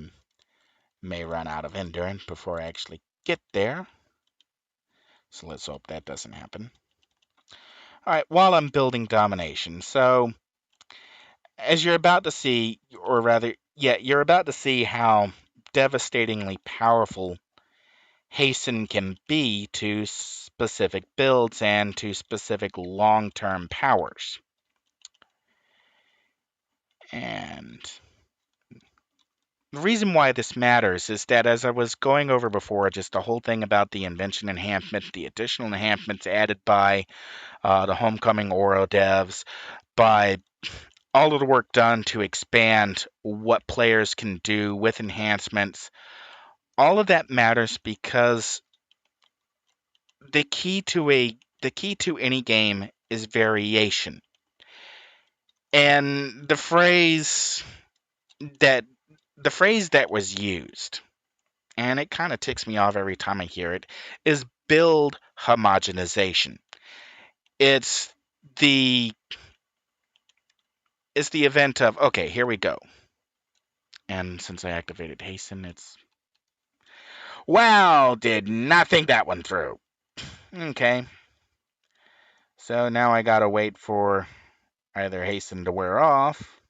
may run out of endurance before I actually get there. So let's hope that doesn't happen. All right, while I'm building domination. So as you're about to see, or rather, yeah, you're about to see how devastatingly powerful hasten can be to specific builds and to specific long-term powers. And the reason why this matters is that as I was going over before, just the whole thing about the invention enhancement, the additional enhancements added by the Homecoming Oro devs, by all of the work done to expand what players can do with enhancements, all of that matters because the key to any game is variation. And that the phrase that was used, and it kind of ticks me off every time I hear it, is build homogenization. It's the event of, okay, here we go. And since I activated hasten, it's, wow, did not think that one through. Okay. So now I gotta wait for either hasten to wear off.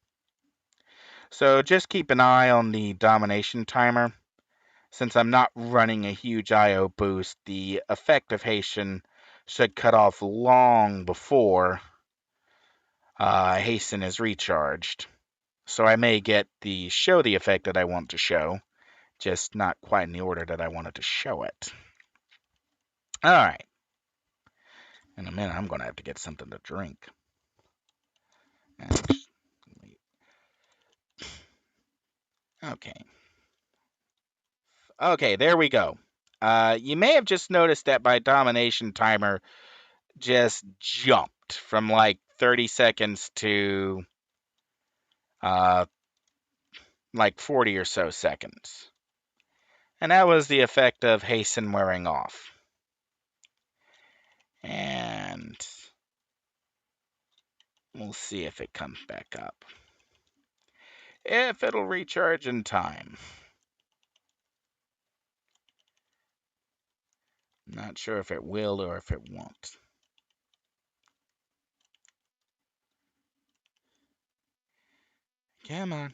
So just keep an eye on the domination timer. Since I'm not running a huge IO boost, the effect of hasten should cut off long before hasten is recharged. So I may get show the effect that I want to show, just not quite in the order that I wanted to show it. All right. In a minute, I'm going to have to get something to drink. Okay. Okay, there we go. You may have just noticed that my domination timer just jumped from like 30 seconds to like 40 or so seconds. And that was the effect of hasten wearing off. And we'll see if it comes back up. If it'll recharge in time. Not sure if it will or if it won't. Come on,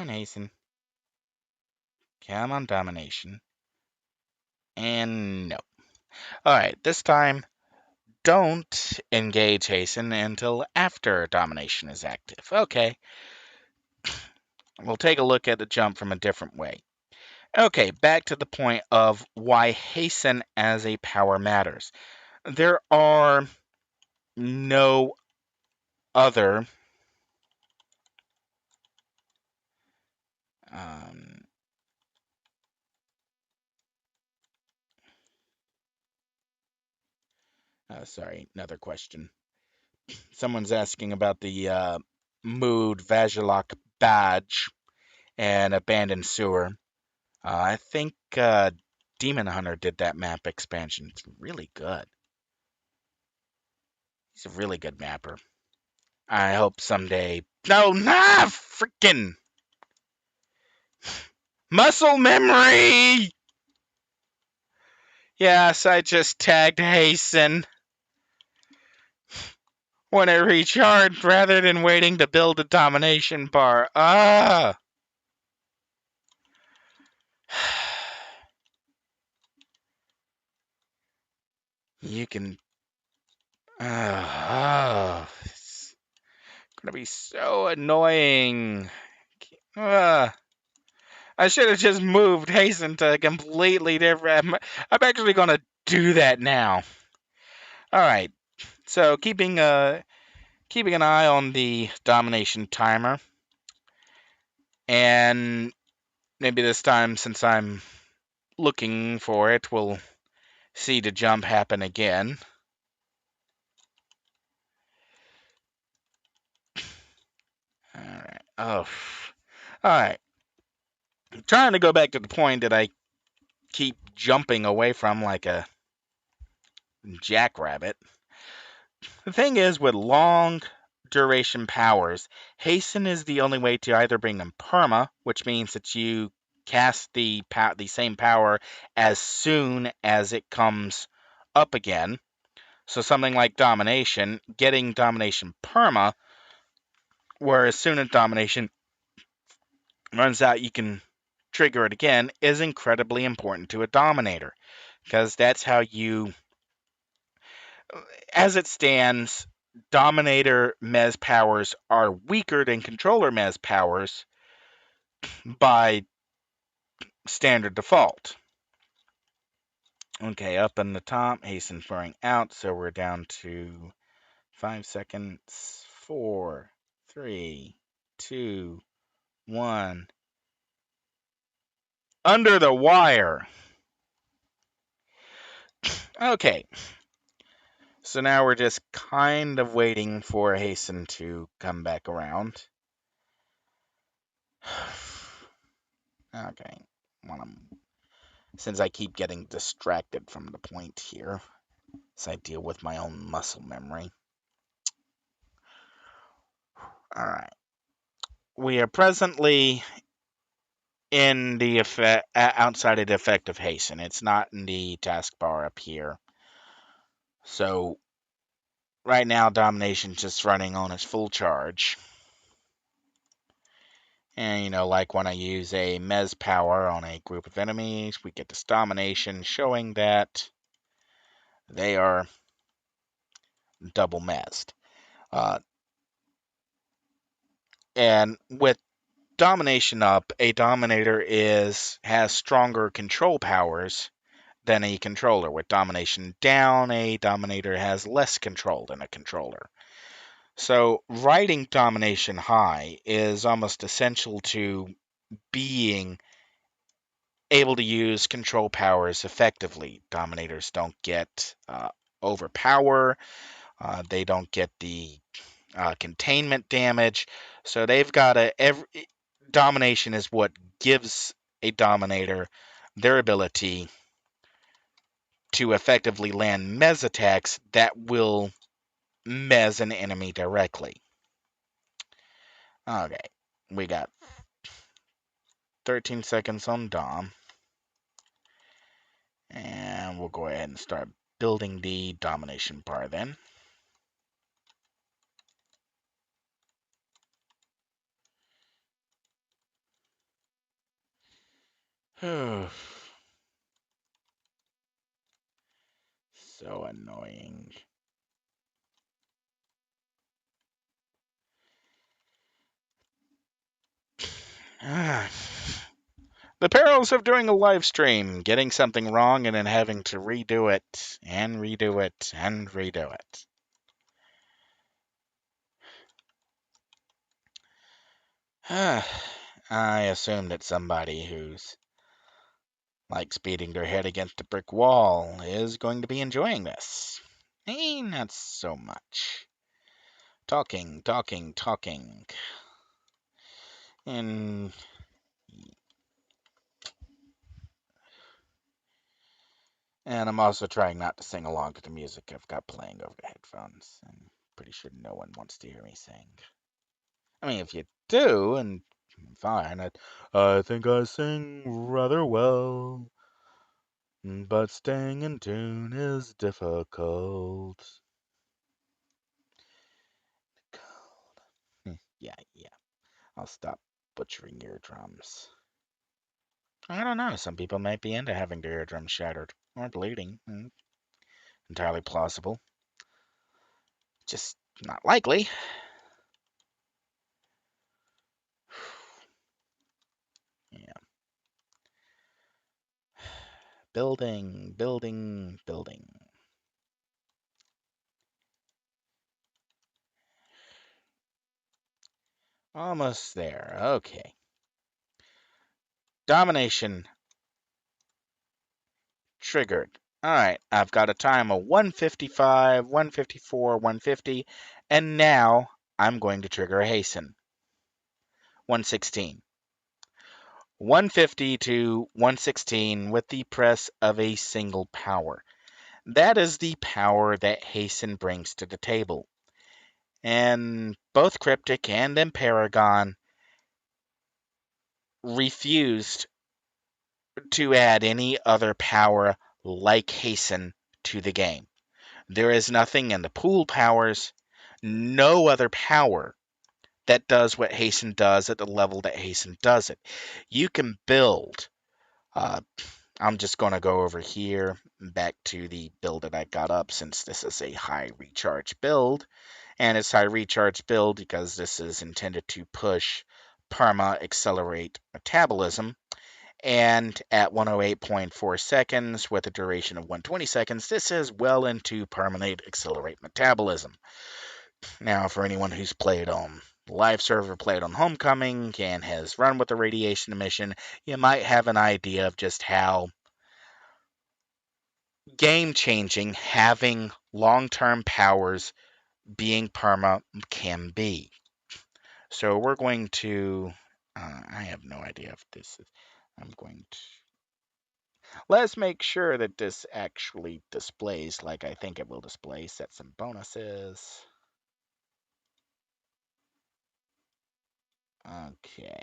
hasten. Come on, domination. And no. Alright, this time, don't engage hasten until after domination is active. Okay. We'll take a look at the jump from a different way. Okay, back to the point of why hasten as a power matters. There are no other sorry, another question. Someone's asking about the mood Vajilok badge and abandoned sewer. I think Demon Hunter did that map expansion. It's really good. He's a really good mapper. I hope someday. No, freaking muscle memory. Yes, I just tagged Hasten when it recharged rather than waiting to build a domination bar. Ah! You can. It's gonna be so annoying. I should have just moved Hasten to a completely different. I'm actually gonna do that now. All right. So keeping an eye on the domination timer, and maybe this time, since I'm looking for it, we'll see the jump happen again. All right. Oh. All right. I'm trying to go back to the point that I keep jumping away from like a jackrabbit. The thing is, with long duration powers, hasten is the only way to either bring them perma, which means that you cast the same power as soon as it comes up again. So something like domination, getting domination perma, where as soon as domination runs out, you can trigger it again, is incredibly important to a dominator, because that's how you, as it stands, Dominator Mez powers are weaker than Controller Mez powers by standard default. Okay, up in the top, hasten firing out, so we're down to 5 seconds. 4, 3, 2, 1. Under the wire. Okay, so now we're just kind of waiting for hasten to come back around. Okay, since I keep getting distracted from the point here, as I deal with my own muscle memory. Alright. We are presently in the effect, outside of the effect of hasten. It's not in the taskbar up here. So, right now, domination's just running on its full charge. And, like when I use a Mez power on a group of enemies, we get this domination showing that they are double Mezzed. And with domination up, a dominator has stronger control powers than a controller. With domination down, a dominator has less control than a controller. So riding domination high is almost essential to being able to use control powers effectively. Dominators don't get overpower. They don't get the containment damage. So they've got domination is what gives a dominator their ability to effectively land mez attacks that will mez an enemy directly. Okay, we got 13 seconds on Dom. And we'll go ahead and start building the domination bar then. So annoying. The perils of doing a live stream, getting something wrong and then having to redo it and redo it and redo it. I assume that somebody who's likes beating their head against a brick wall is going to be enjoying this. Not so much. Talking, talking, talking. And I'm also trying not to sing along to the music I've got playing over the headphones. I'm pretty sure no one wants to hear me sing. I mean, if you do, and fine. I think I sing rather well. but staying in tune is difficult. Yeah. I'll stop butchering eardrums. I don't know. Some people might be into having their eardrums shattered or bleeding. Entirely plausible. Just not likely. Yeah. Building. Almost there. Okay. Domination triggered. Alright, I've got a time of 155, 154, 150, and now I'm going to trigger a hasten. 116. 150 to 116 with the press of a single power. That is the power that hasten brings to the table. And both Cryptic and Imperagon refused to add any other power like hasten to the game. There is nothing in the pool powers, no other power that does what hasten does at the level that hasten does it. You can build. I'm just going to go over here back to the build that I got up since this is a high recharge build. And it's high recharge build because this is intended to push perma accelerate metabolism. And at 108.4 seconds with a duration of 120 seconds, this is well into permanent accelerate metabolism. Now, for anyone who's played on live server, played on Homecoming, and has run with the radiation emission, you might have an idea of just how game changing having long term powers being perma can be. So we're going to. I have no idea if this is. I'm going to. Let's make sure that this actually displays like I think it will display. Set some bonuses. Okay.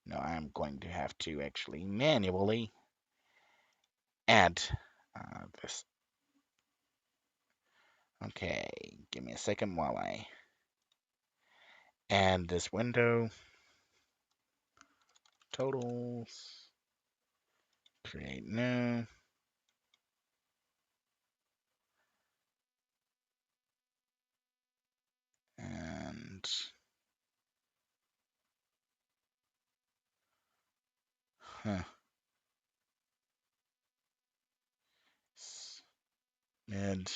No, I'm going to have to actually manually add this. Okay, give me a second while I add this window. Totals. Create new. And huh, mid.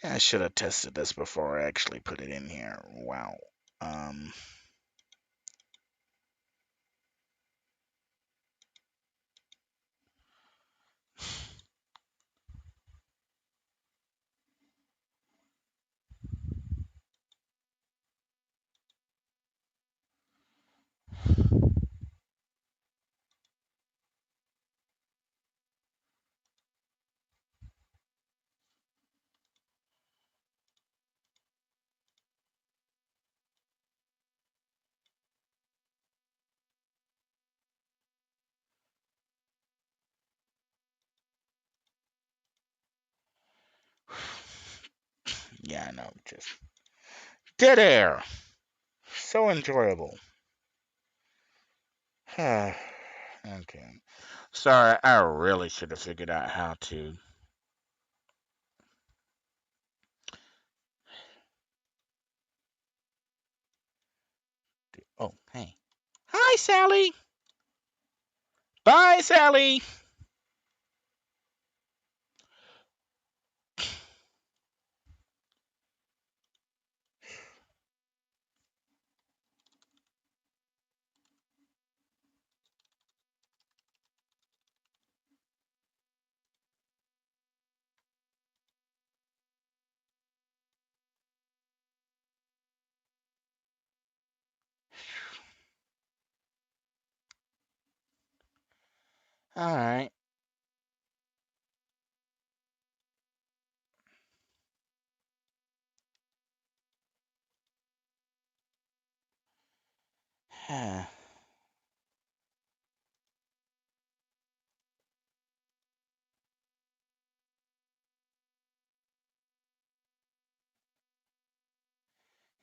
I should have tested this before I actually put it in here. Wow. Um, yeah, I know. Just dead air. So enjoyable. Okay. Sorry, I really should have figured out how to. Oh, hey. Hi, Sally. Bye, Sally. All right.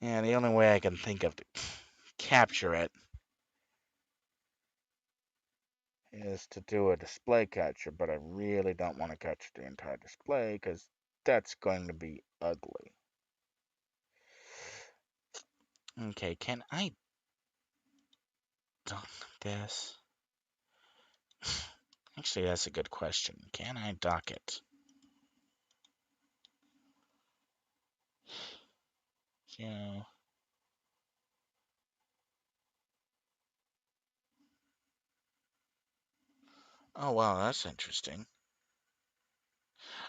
Yeah, the only way I can think of to capture it is to do a display capture, but I really don't want to capture the entire display because that's going to be ugly. Okay, can I dock this? Actually, that's a good question. Can I dock it? Yeah. Oh wow, that's interesting.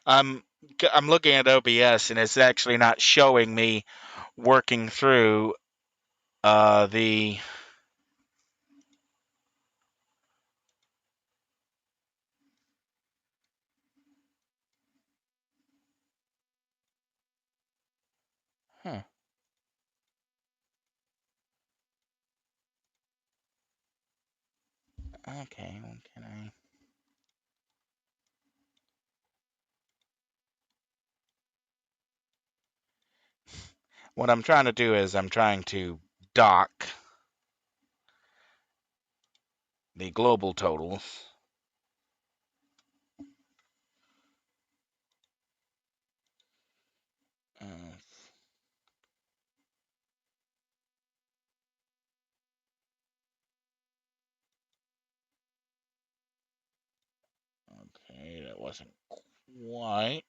I'm I'm looking at OBS and it's actually not showing me working through the. Huh. Okay, what can I? What I'm trying to do is I'm trying to dock the global totals. Uh, okay, that wasn't quite.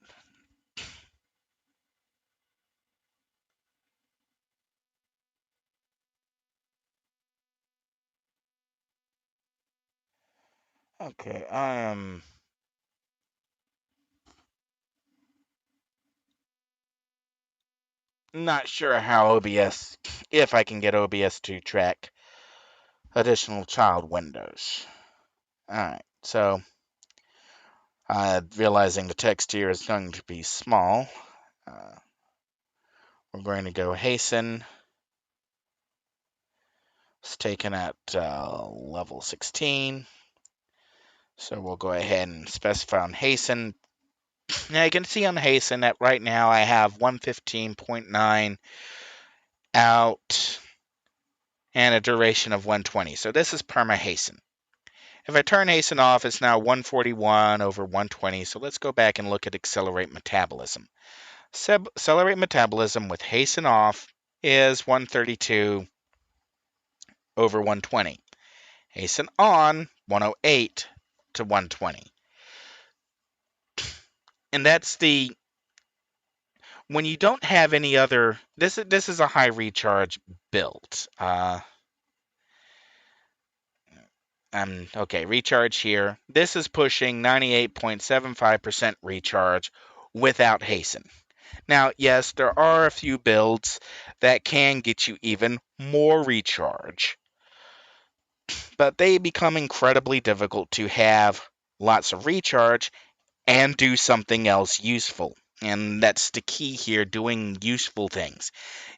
Okay, I am not sure how OBS, if I can get OBS to track additional child windows. Alright, so realizing the text here is going to be small, uh, we're going to go hasten. It's taken at level 16. So we'll go ahead and specify on hasten. Now you can see on hasten that right now I have 115.9 out and a duration of 120. So this is perma hasten. If I turn hasten off, it's now 141 over 120. So let's go back and look at accelerate metabolism. Accelerate metabolism with hasten off is 132 over 120. Hasten on, 108 to 120. And that's the when you don't have any other. This is a high recharge build. Okay, recharge here. This is pushing 98.75% recharge without hasten. Now, yes, there are a few builds that can get you even more recharge, but they become incredibly difficult to have lots of recharge and do something else useful. And that's the key here, doing useful things.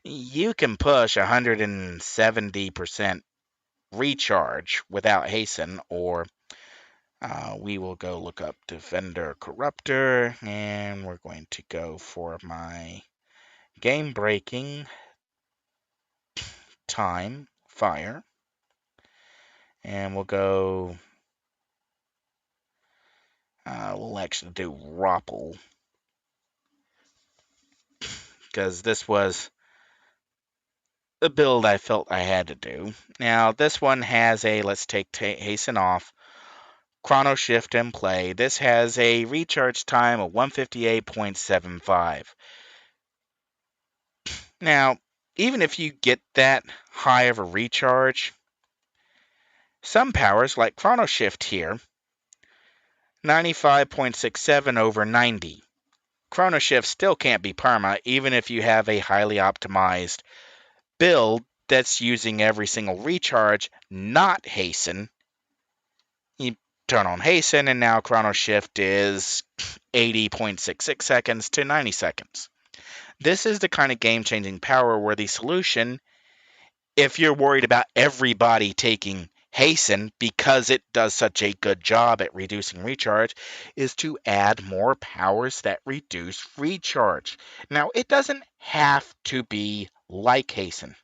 You can push 170% recharge without hasten, or we will go look up Defender Corruptor, and we're going to go for my game breaking time fire, and we'll go. We'll actually do Roppel because this was a build I felt I had to do. Now this one has a let's take hasten off. Chrono Shift in play. This has a recharge time of 158.75. Now, even if you get that high of a recharge, some powers like Chrono Shift here, 95.67 over 90. Chrono Shift still can't be perma, even if you have a highly optimized build that's using every single recharge, not hasten. You turn on hasten, and now Chrono Shift is 80.66 seconds to 90 seconds. This is the kind of game-changing power where the solution, if you're worried about everybody taking hasten because it does such a good job at reducing recharge, is to add more powers that reduce recharge. Now, it doesn't have to be like hasten.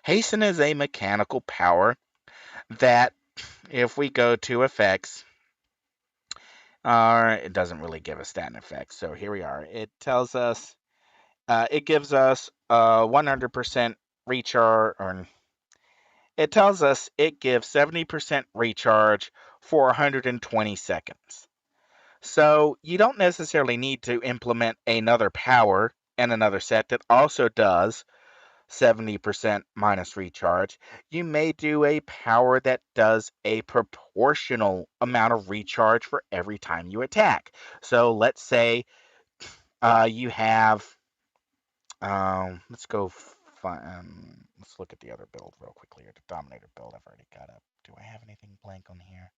Hasten is a mechanical power that, if we go to effects, it doesn't really give us that effect. So here we are. It tells us, it gives us 100% recharge, or it tells us it gives 70% recharge for 120 seconds. So you don't necessarily need to implement another power and another set that also does 70% minus recharge. You may do a power that does a proportional amount of recharge for every time you attack. So let's say you have, let's go, let's look at the other build real quickly, or the Dominator build I've already got up. Do I have anything blank on here?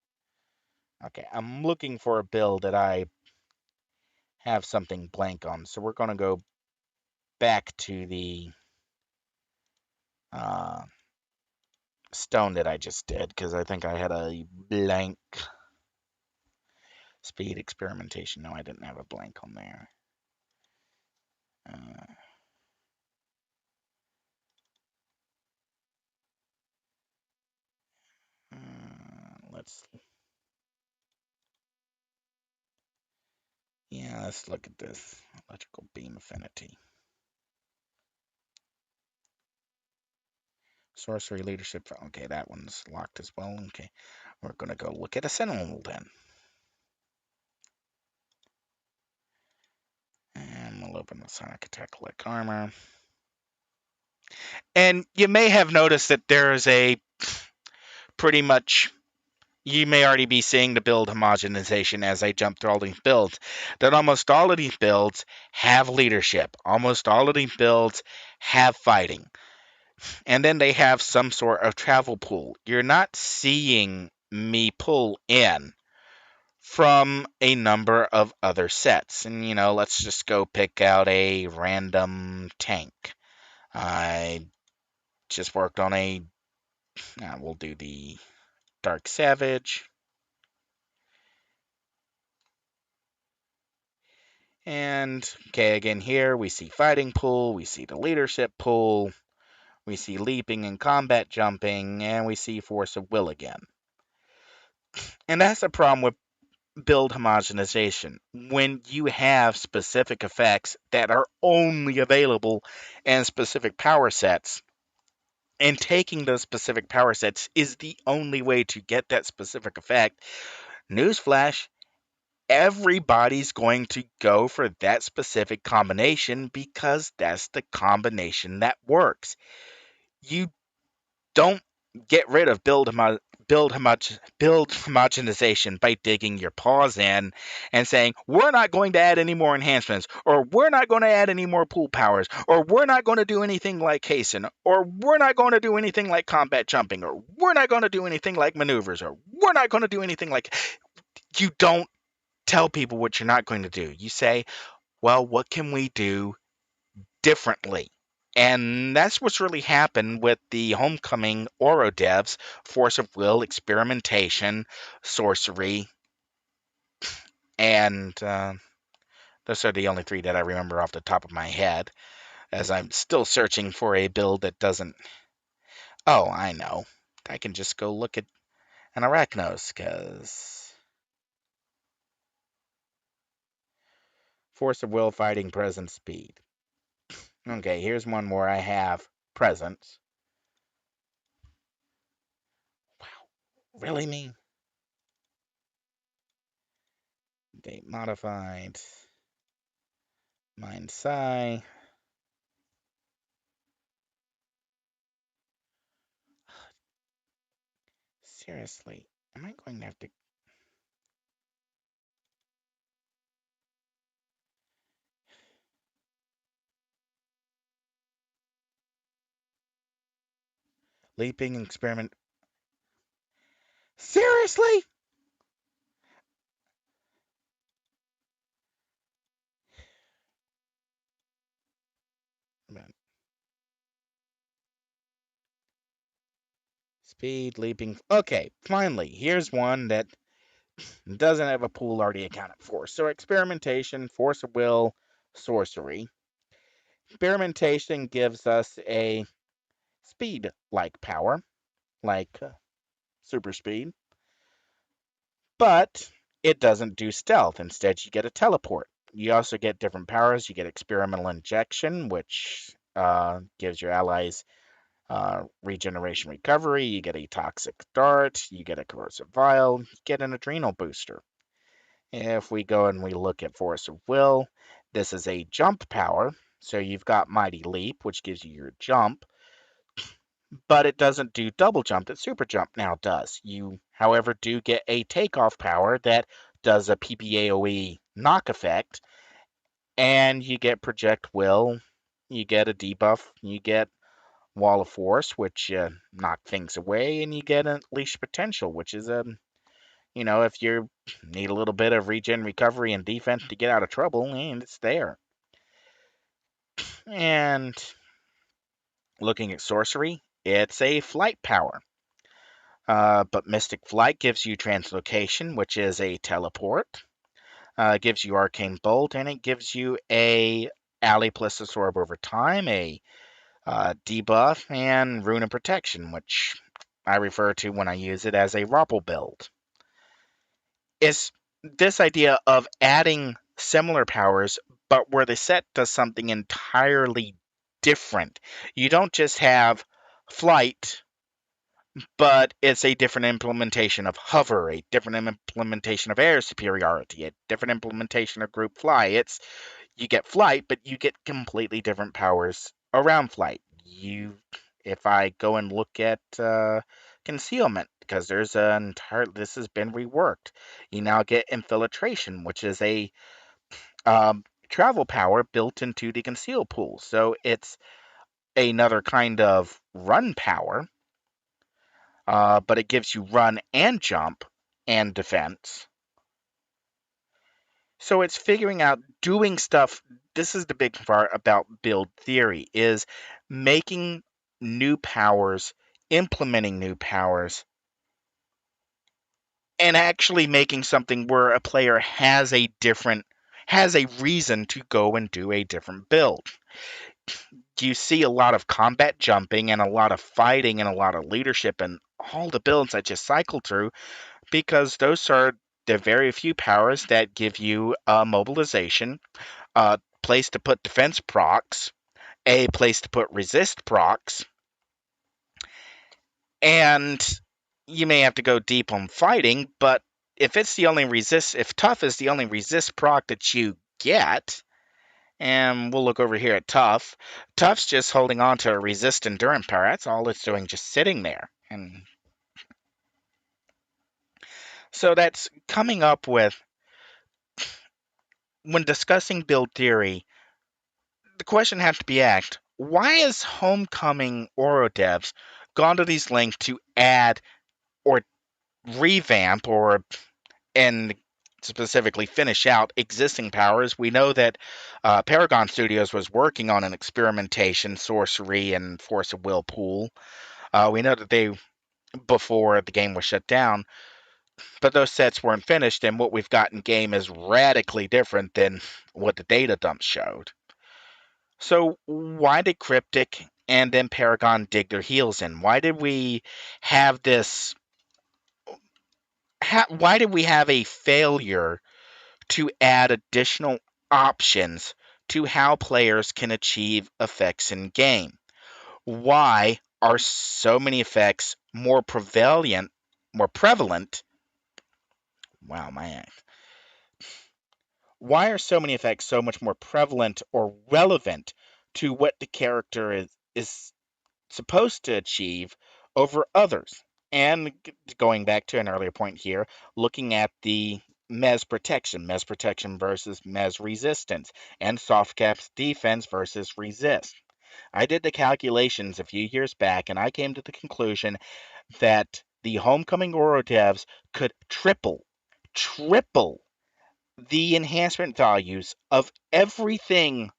Okay, I'm looking for a build that I have something blank on. So we're going to go back to the uh, stone that I just did, because I think I had a blank speed experimentation. No, I didn't have a blank on there. Uh, let's, yeah, let's look at this. Electrical beam affinity. Sorcery leadership. Okay, that one's locked as well. Okay, we're going to go look at a sentinel then. And we'll open the sonic attack like armor. And you may have noticed that there is a pretty much, you may already be seeing the build homogenization as I jump through all these builds, that almost all of these builds have leadership. Almost all of these builds have fighting. And then they have some sort of travel pool. You're not seeing me pull in from a number of other sets. And, let's just go pick out a random tank. I just worked on we'll do the Dark Savage. And, okay, again here, we see fighting pool, we see the leadership pool, we see leaping and combat jumping, and we see force of will again. And that's the problem with build homogenization. When you have specific effects that are only available in specific power sets, and taking those specific power sets is the only way to get that specific effect, newsflash, everybody's going to go for that specific combination because that's the combination that works. You don't get rid of build homogenization by digging your paws in and saying, we're not going to add any more enhancements, or we're not going to add any more pool powers, or we're not going to do anything like hasten, or we're not going to do anything like combat jumping, or we're not going to do anything like maneuvers, or we're not going to do anything like. You don't tell people what you're not going to do. You say, well, what can we do differently? And that's what's really happened with the Homecoming Oro devs: Force of Will, Experimentation, Sorcery, and those are the only three that I remember off the top of my head, as I'm still searching for a build that doesn't. Oh, I know. I can just go look at an Arachnos, because Force of Will, Fighting, Presence, Speed. Okay, here's one where I have Presence. Wow, really, me? Date modified. Mind Psi. Seriously, am I going to have to. Leaping experiment. Seriously? Speed, leaping. Okay, finally, here's one that doesn't have a pool already accounted for. So, experimentation, force of will, sorcery. Experimentation gives us a speed-like power, like super speed, but it doesn't do stealth. Instead, you get a teleport. You also get different powers. You get experimental injection, which gives your allies regeneration recovery. You get a toxic dart. You get a corrosive vial. You get an adrenal booster. If we go and we look at force of will, this is a jump power. So you've got mighty leap, which gives you your jump, but it doesn't do double jump that super jump now does. You, however, do get a takeoff power that does a PPAOE knock effect, and you get project will, you get a debuff, you get wall of force, which knock things away, and you get unleash potential, which is if you need a little bit of regen recovery and defense to get out of trouble, and it's there. And looking at sorcery, it's a flight power. But Mystic Flight gives you Translocation, which is a teleport. Gives you Arcane Bolt, and it gives you a Ally plus Absorb over time, a debuff, and Rune of Protection, which I refer to when I use it as a Robble build. It's this idea of adding similar powers, but where the set does something entirely different. You don't just have flight, but it's a different implementation of hover, a different implementation of air superiority, a different implementation of group fly. You get flight, but you get completely different powers around flight. If I go and look at concealment, because this has been reworked. You now get infiltration, which is a travel power built into the conceal pool. So it's another kind of run power, but it gives you run and jump and defense. So it's figuring out doing stuff. This is the big part about build theory, is making new powers, implementing new powers, and actually making something where a player has a reason to go and do a different build. You see a lot of combat jumping and a lot of fighting and a lot of leadership and all the builds I just cycled through, because those are the very few powers that give you mobilization, a place to put defense procs, a place to put resist procs, and you may have to go deep on fighting, but if tough is the only resist proc that you get, and we'll look over here at tough. Tough's just holding on to a resist endurance power. That's all it's doing, just sitting there. And so that's coming up with, when discussing build theory, the question has to be asked, why is Homecoming Oro devs gone to these lengths to add or revamp and specifically finish out existing powers? We know that Paragon Studios was working on an experimentation, sorcery, and force of will pool. We know that before the game was shut down, but those sets weren't finished, and what we've got in game is radically different than what the data dumps showed. So why did Cryptic and then Paragon dig their heels in? Why did we have this? Why did we have a failure to add additional options to how players can achieve effects in game? Why are so many effects more prevalent? Wow, man. Why are so many effects so much more prevalent or relevant to what the character is supposed to achieve over others? And going back to an earlier point here, looking at the Mez protection versus Mez resistance, and soft caps defense versus resist. I did the calculations a few years back, and I came to the conclusion that the Homecoming Oro devs could triple the enhancement values of everything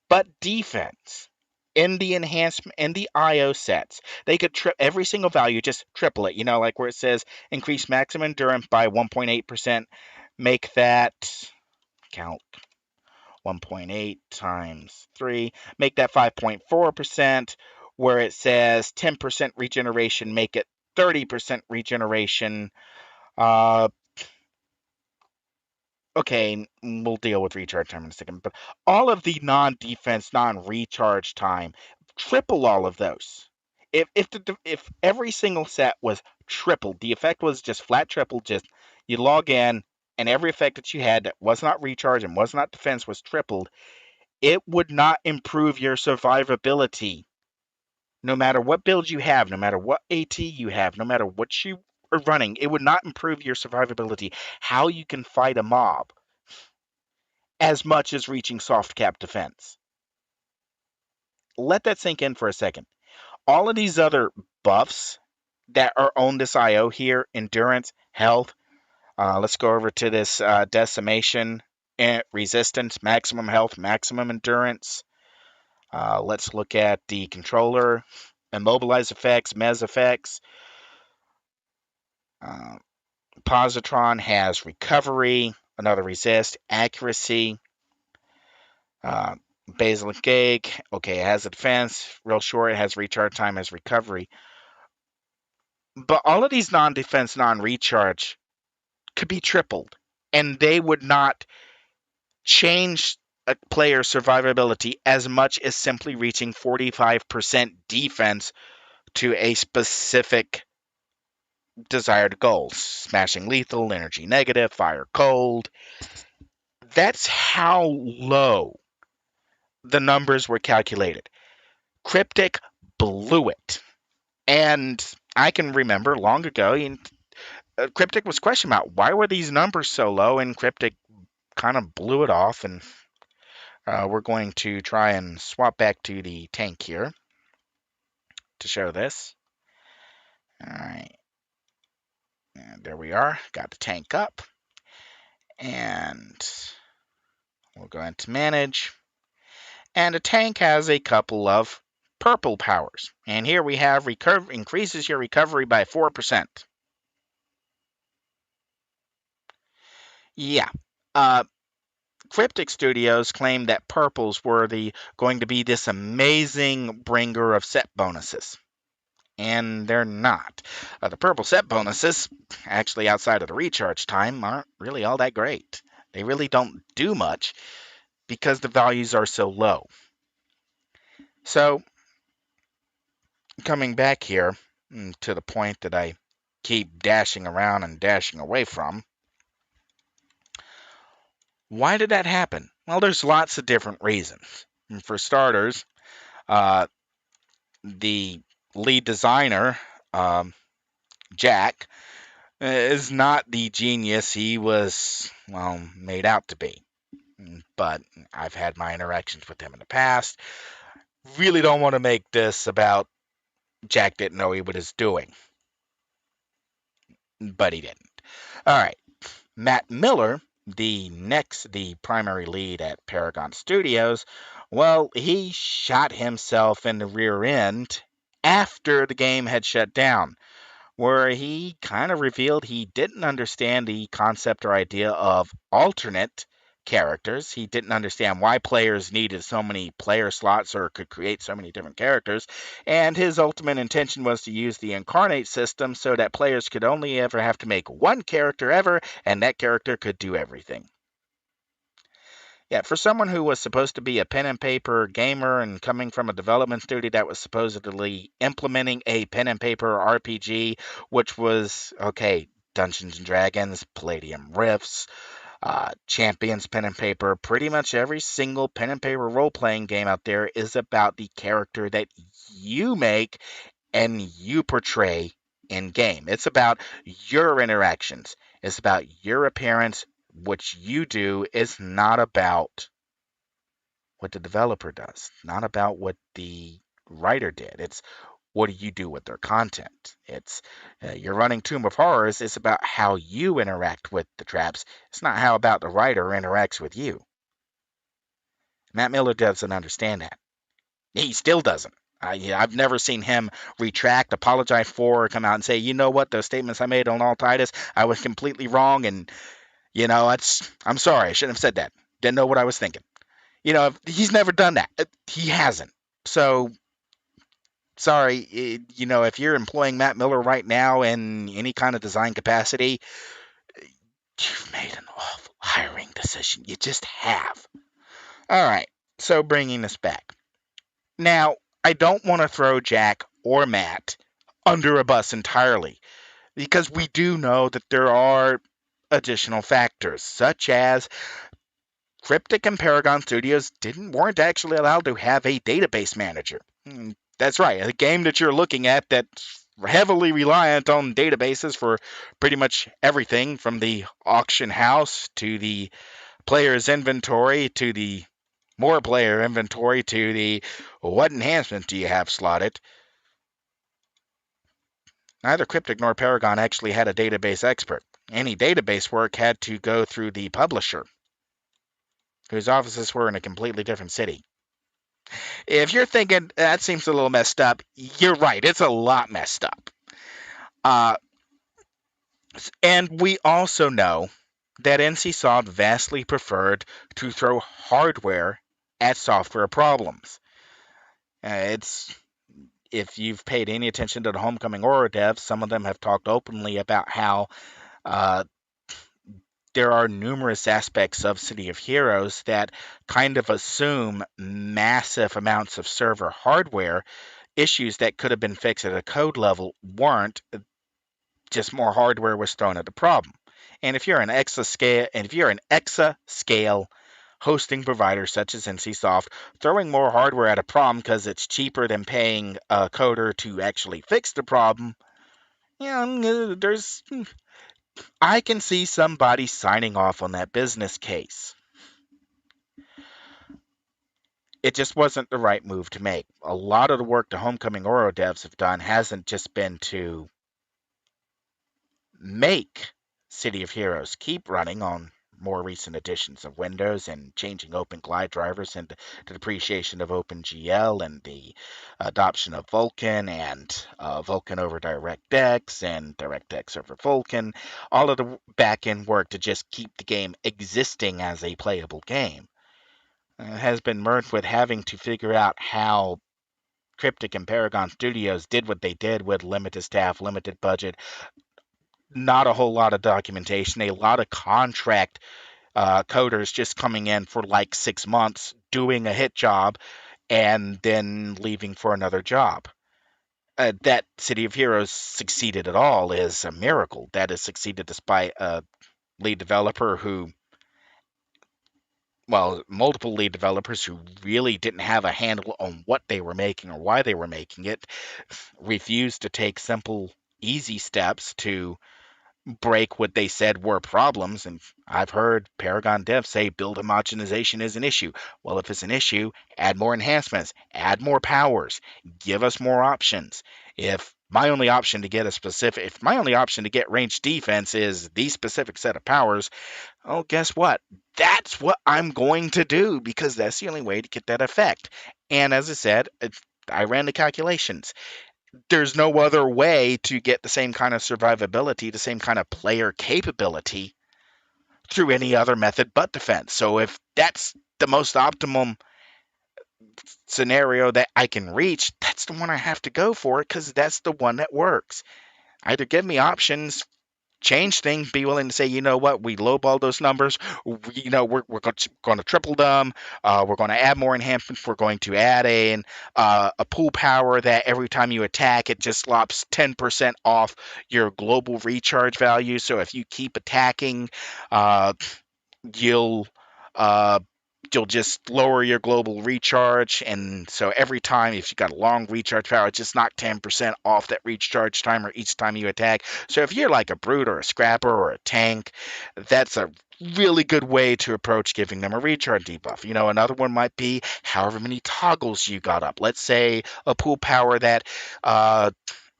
but defense in the IO sets. They could every single value, just triple it. Like where it says increase maximum endurance by 1.8%, make that count 1.8 times 3, make that 5.4%, where it says 10% regeneration, make it 30% regeneration. Okay, we'll deal with recharge time in a second, but all of the non-defense, non-recharge time, triple all of those. If every single set was tripled, the effect was just flat triple, just you log in and every effect that you had that was not recharge and was not defense was tripled, it would not improve your survivability. No matter what build you have, no matter what AT you have, no matter what you are running, it would not improve your survivability, how you can fight a mob, as much as reaching soft cap defense. Let that sink in for a second. All of these other buffs that are on this IO here, endurance, health, let's go over to this decimation, resistance, maximum health, maximum endurance. Let's look at the controller, immobilize effects, mes effects. Positron has recovery, another resist, accuracy. Basilic Gig, okay, it has a defense, real short, it has recharge time, has recovery. But all of these non-defense, non-recharge could be tripled, and they would not change a player's survivability as much as simply reaching 45% defense to a specific desired goal. Smashing lethal, energy negative, fire cold. That's how low the numbers were calculated. Cryptic blew it. And I can remember long ago, Cryptic was questioning about why were these numbers so low, and Cryptic kind of blew it off. And we're going to try and swap back to the tank here to show this. All right, and there we are. Got the tank up, and we'll go into manage. And a tank has a couple of purple powers, and here we have increases your recovery by 4%. Yeah. Cryptic Studios claimed that purples were going to be this amazing bringer of set bonuses. And they're not. The purple set bonuses, actually outside of the recharge time, aren't really all that great. They really don't do much because the values are so low. So, coming back here to the point that I keep dashing around and dashing away from, why did that happen? Well, there's lots of different reasons. For starters, the lead designer, Jack, is not the genius he was, made out to be. But I've had my interactions with him in the past. Really don't want to make this about Jack didn't know what he was doing. But he didn't. All right. Matt Miller, the primary lead at Paragon Studios, well, he shot himself in the rear end after the game had shut down, where he kind of revealed he didn't understand the concept or idea of alternate characters. He didn't understand why players needed so many player slots or could create so many different characters. And his ultimate intention was to use the incarnate system so that players could only ever have to make one character ever, and that character could do everything. Yeah, for someone who was supposed to be a pen and paper gamer and coming from a development studio that was supposedly implementing a pen and paper RPG, which was, okay, Dungeons and Dragons, Palladium Rifts, Champions pen and paper, pretty much every single pen and paper role-playing game out there is about the character that you make and you portray in game. It's about your interactions. It's about your appearance. What you do is not about what the developer does, not about what the writer did. It's what do you do with their content? It's you're running Tomb of Horrors. It's about how you interact with the traps. It's not how about the writer interacts with you. Matt Miller doesn't understand that. He still doesn't. I've never seen him retract, apologize for, or come out and say, you know what, those statements I made on All Titus, I was completely wrong, and I'm sorry, I shouldn't have said that. Didn't know what I was thinking. He's never done that. He hasn't. So sorry, if you're employing Matt Miller right now in any kind of design capacity, you've made an awful hiring decision. You just have. All right. So bringing this back. Now, I don't want to throw Jack or Matt under a bus entirely because we do know that there are additional factors, such as Cryptic and Paragon Studios weren't actually allowed to have a database manager. That's right, a game that you're looking at that's heavily reliant on databases for pretty much everything from the auction house to the player's inventory to the more player inventory to the what enhancements do you have slotted. Neither Cryptic nor Paragon actually had a database expert. Any database work had to go through the publisher, whose offices were in a completely different city. If you're thinking that seems a little messed up, you're right. It's a lot messed up. Uh, and we also know that NCSoft vastly preferred to throw hardware at software problems. It's if you've paid any attention to the Homecoming Horror devs, some of them have talked openly about how uh, there are numerous aspects of City of Heroes that kind of assume massive amounts of server hardware. Issues that could have been fixed at a code level weren't, just more hardware was thrown at the problem. And if you're an exascale hosting provider such as NCSoft, throwing more hardware at a problem because it's cheaper than paying a coder to actually fix the problem, I can see somebody signing off on that business case. It just wasn't the right move to make. A lot of the work the Homecoming Oro devs have done hasn't just been to make City of Heroes keep running on more recent editions of Windows and changing OpenGlide drivers and the depreciation of OpenGL and the adoption of Vulkan and Vulkan over DirectX and DirectX over Vulkan, all of the back end work to just keep the game existing as a playable game has been merged with having to figure out how Cryptic and Paragon Studios did what they did with limited staff, limited budget, not a whole lot of documentation, a lot of contract coders just coming in for like 6 months, doing a hit job, and then leaving for another job. That City of Heroes succeeded at all is a miracle. That has succeeded despite a lead developer multiple lead developers who really didn't have a handle on what they were making or why they were making it, refused to take simple, easy steps to break what they said were problems. And I've heard Paragon devs say build homogenization is an issue. Well, if it's an issue, add more enhancements, add more powers, give us more options. If my only option to get ranged defense is the specific set of powers, oh, guess what? That's what I'm going to do because that's the only way to get that effect. And as I said, I ran the calculations. There's no other way to get the same kind of survivability, the same kind of player capability through any other method but defense. So if that's the most optimum scenario that I can reach, that's the one I have to go for because that's the one that works. Either give me options, change things, be willing to say, you know what, we lowball those numbers. We're going to triple them. We're going to add more enhancements. We're going to add a pool power that every time you attack, it just lops 10% off your global recharge value. So if you keep attacking, uh, you'll uh, you'll just lower your global recharge. And so every time, if you've got a long recharge power, just knock 10% off that recharge timer each time you attack. So if you're like a brute or a scrapper or a tank, that's a really good way to approach giving them a recharge debuff. Another one might be however many toggles you got up. Let's say a pool power that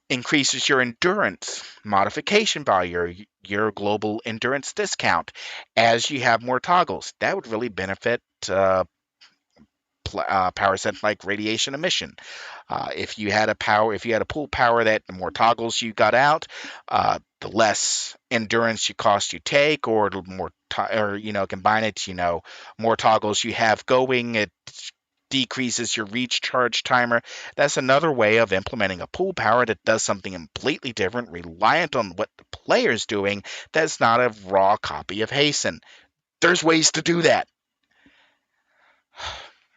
increases your endurance modification by your global endurance discount as you have more toggles. That would really benefit power sets like radiation emission. If you had a pool power that the more toggles you got out, the less endurance cost you take, or more, or combine it, more toggles you have going, it decreases your recharge timer. That's another way of implementing a pool power that does something completely different, reliant on what the player's doing. That's not a raw copy of hasten. There's ways to do that.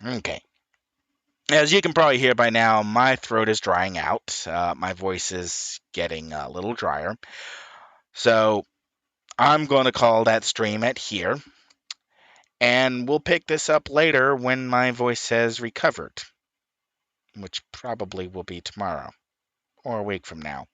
Okay. As you can probably hear by now, my throat is drying out. My voice is getting a little drier. So I'm going to call that stream at here. And we'll pick this up later when my voice has recovered, which probably will be tomorrow or a week from now.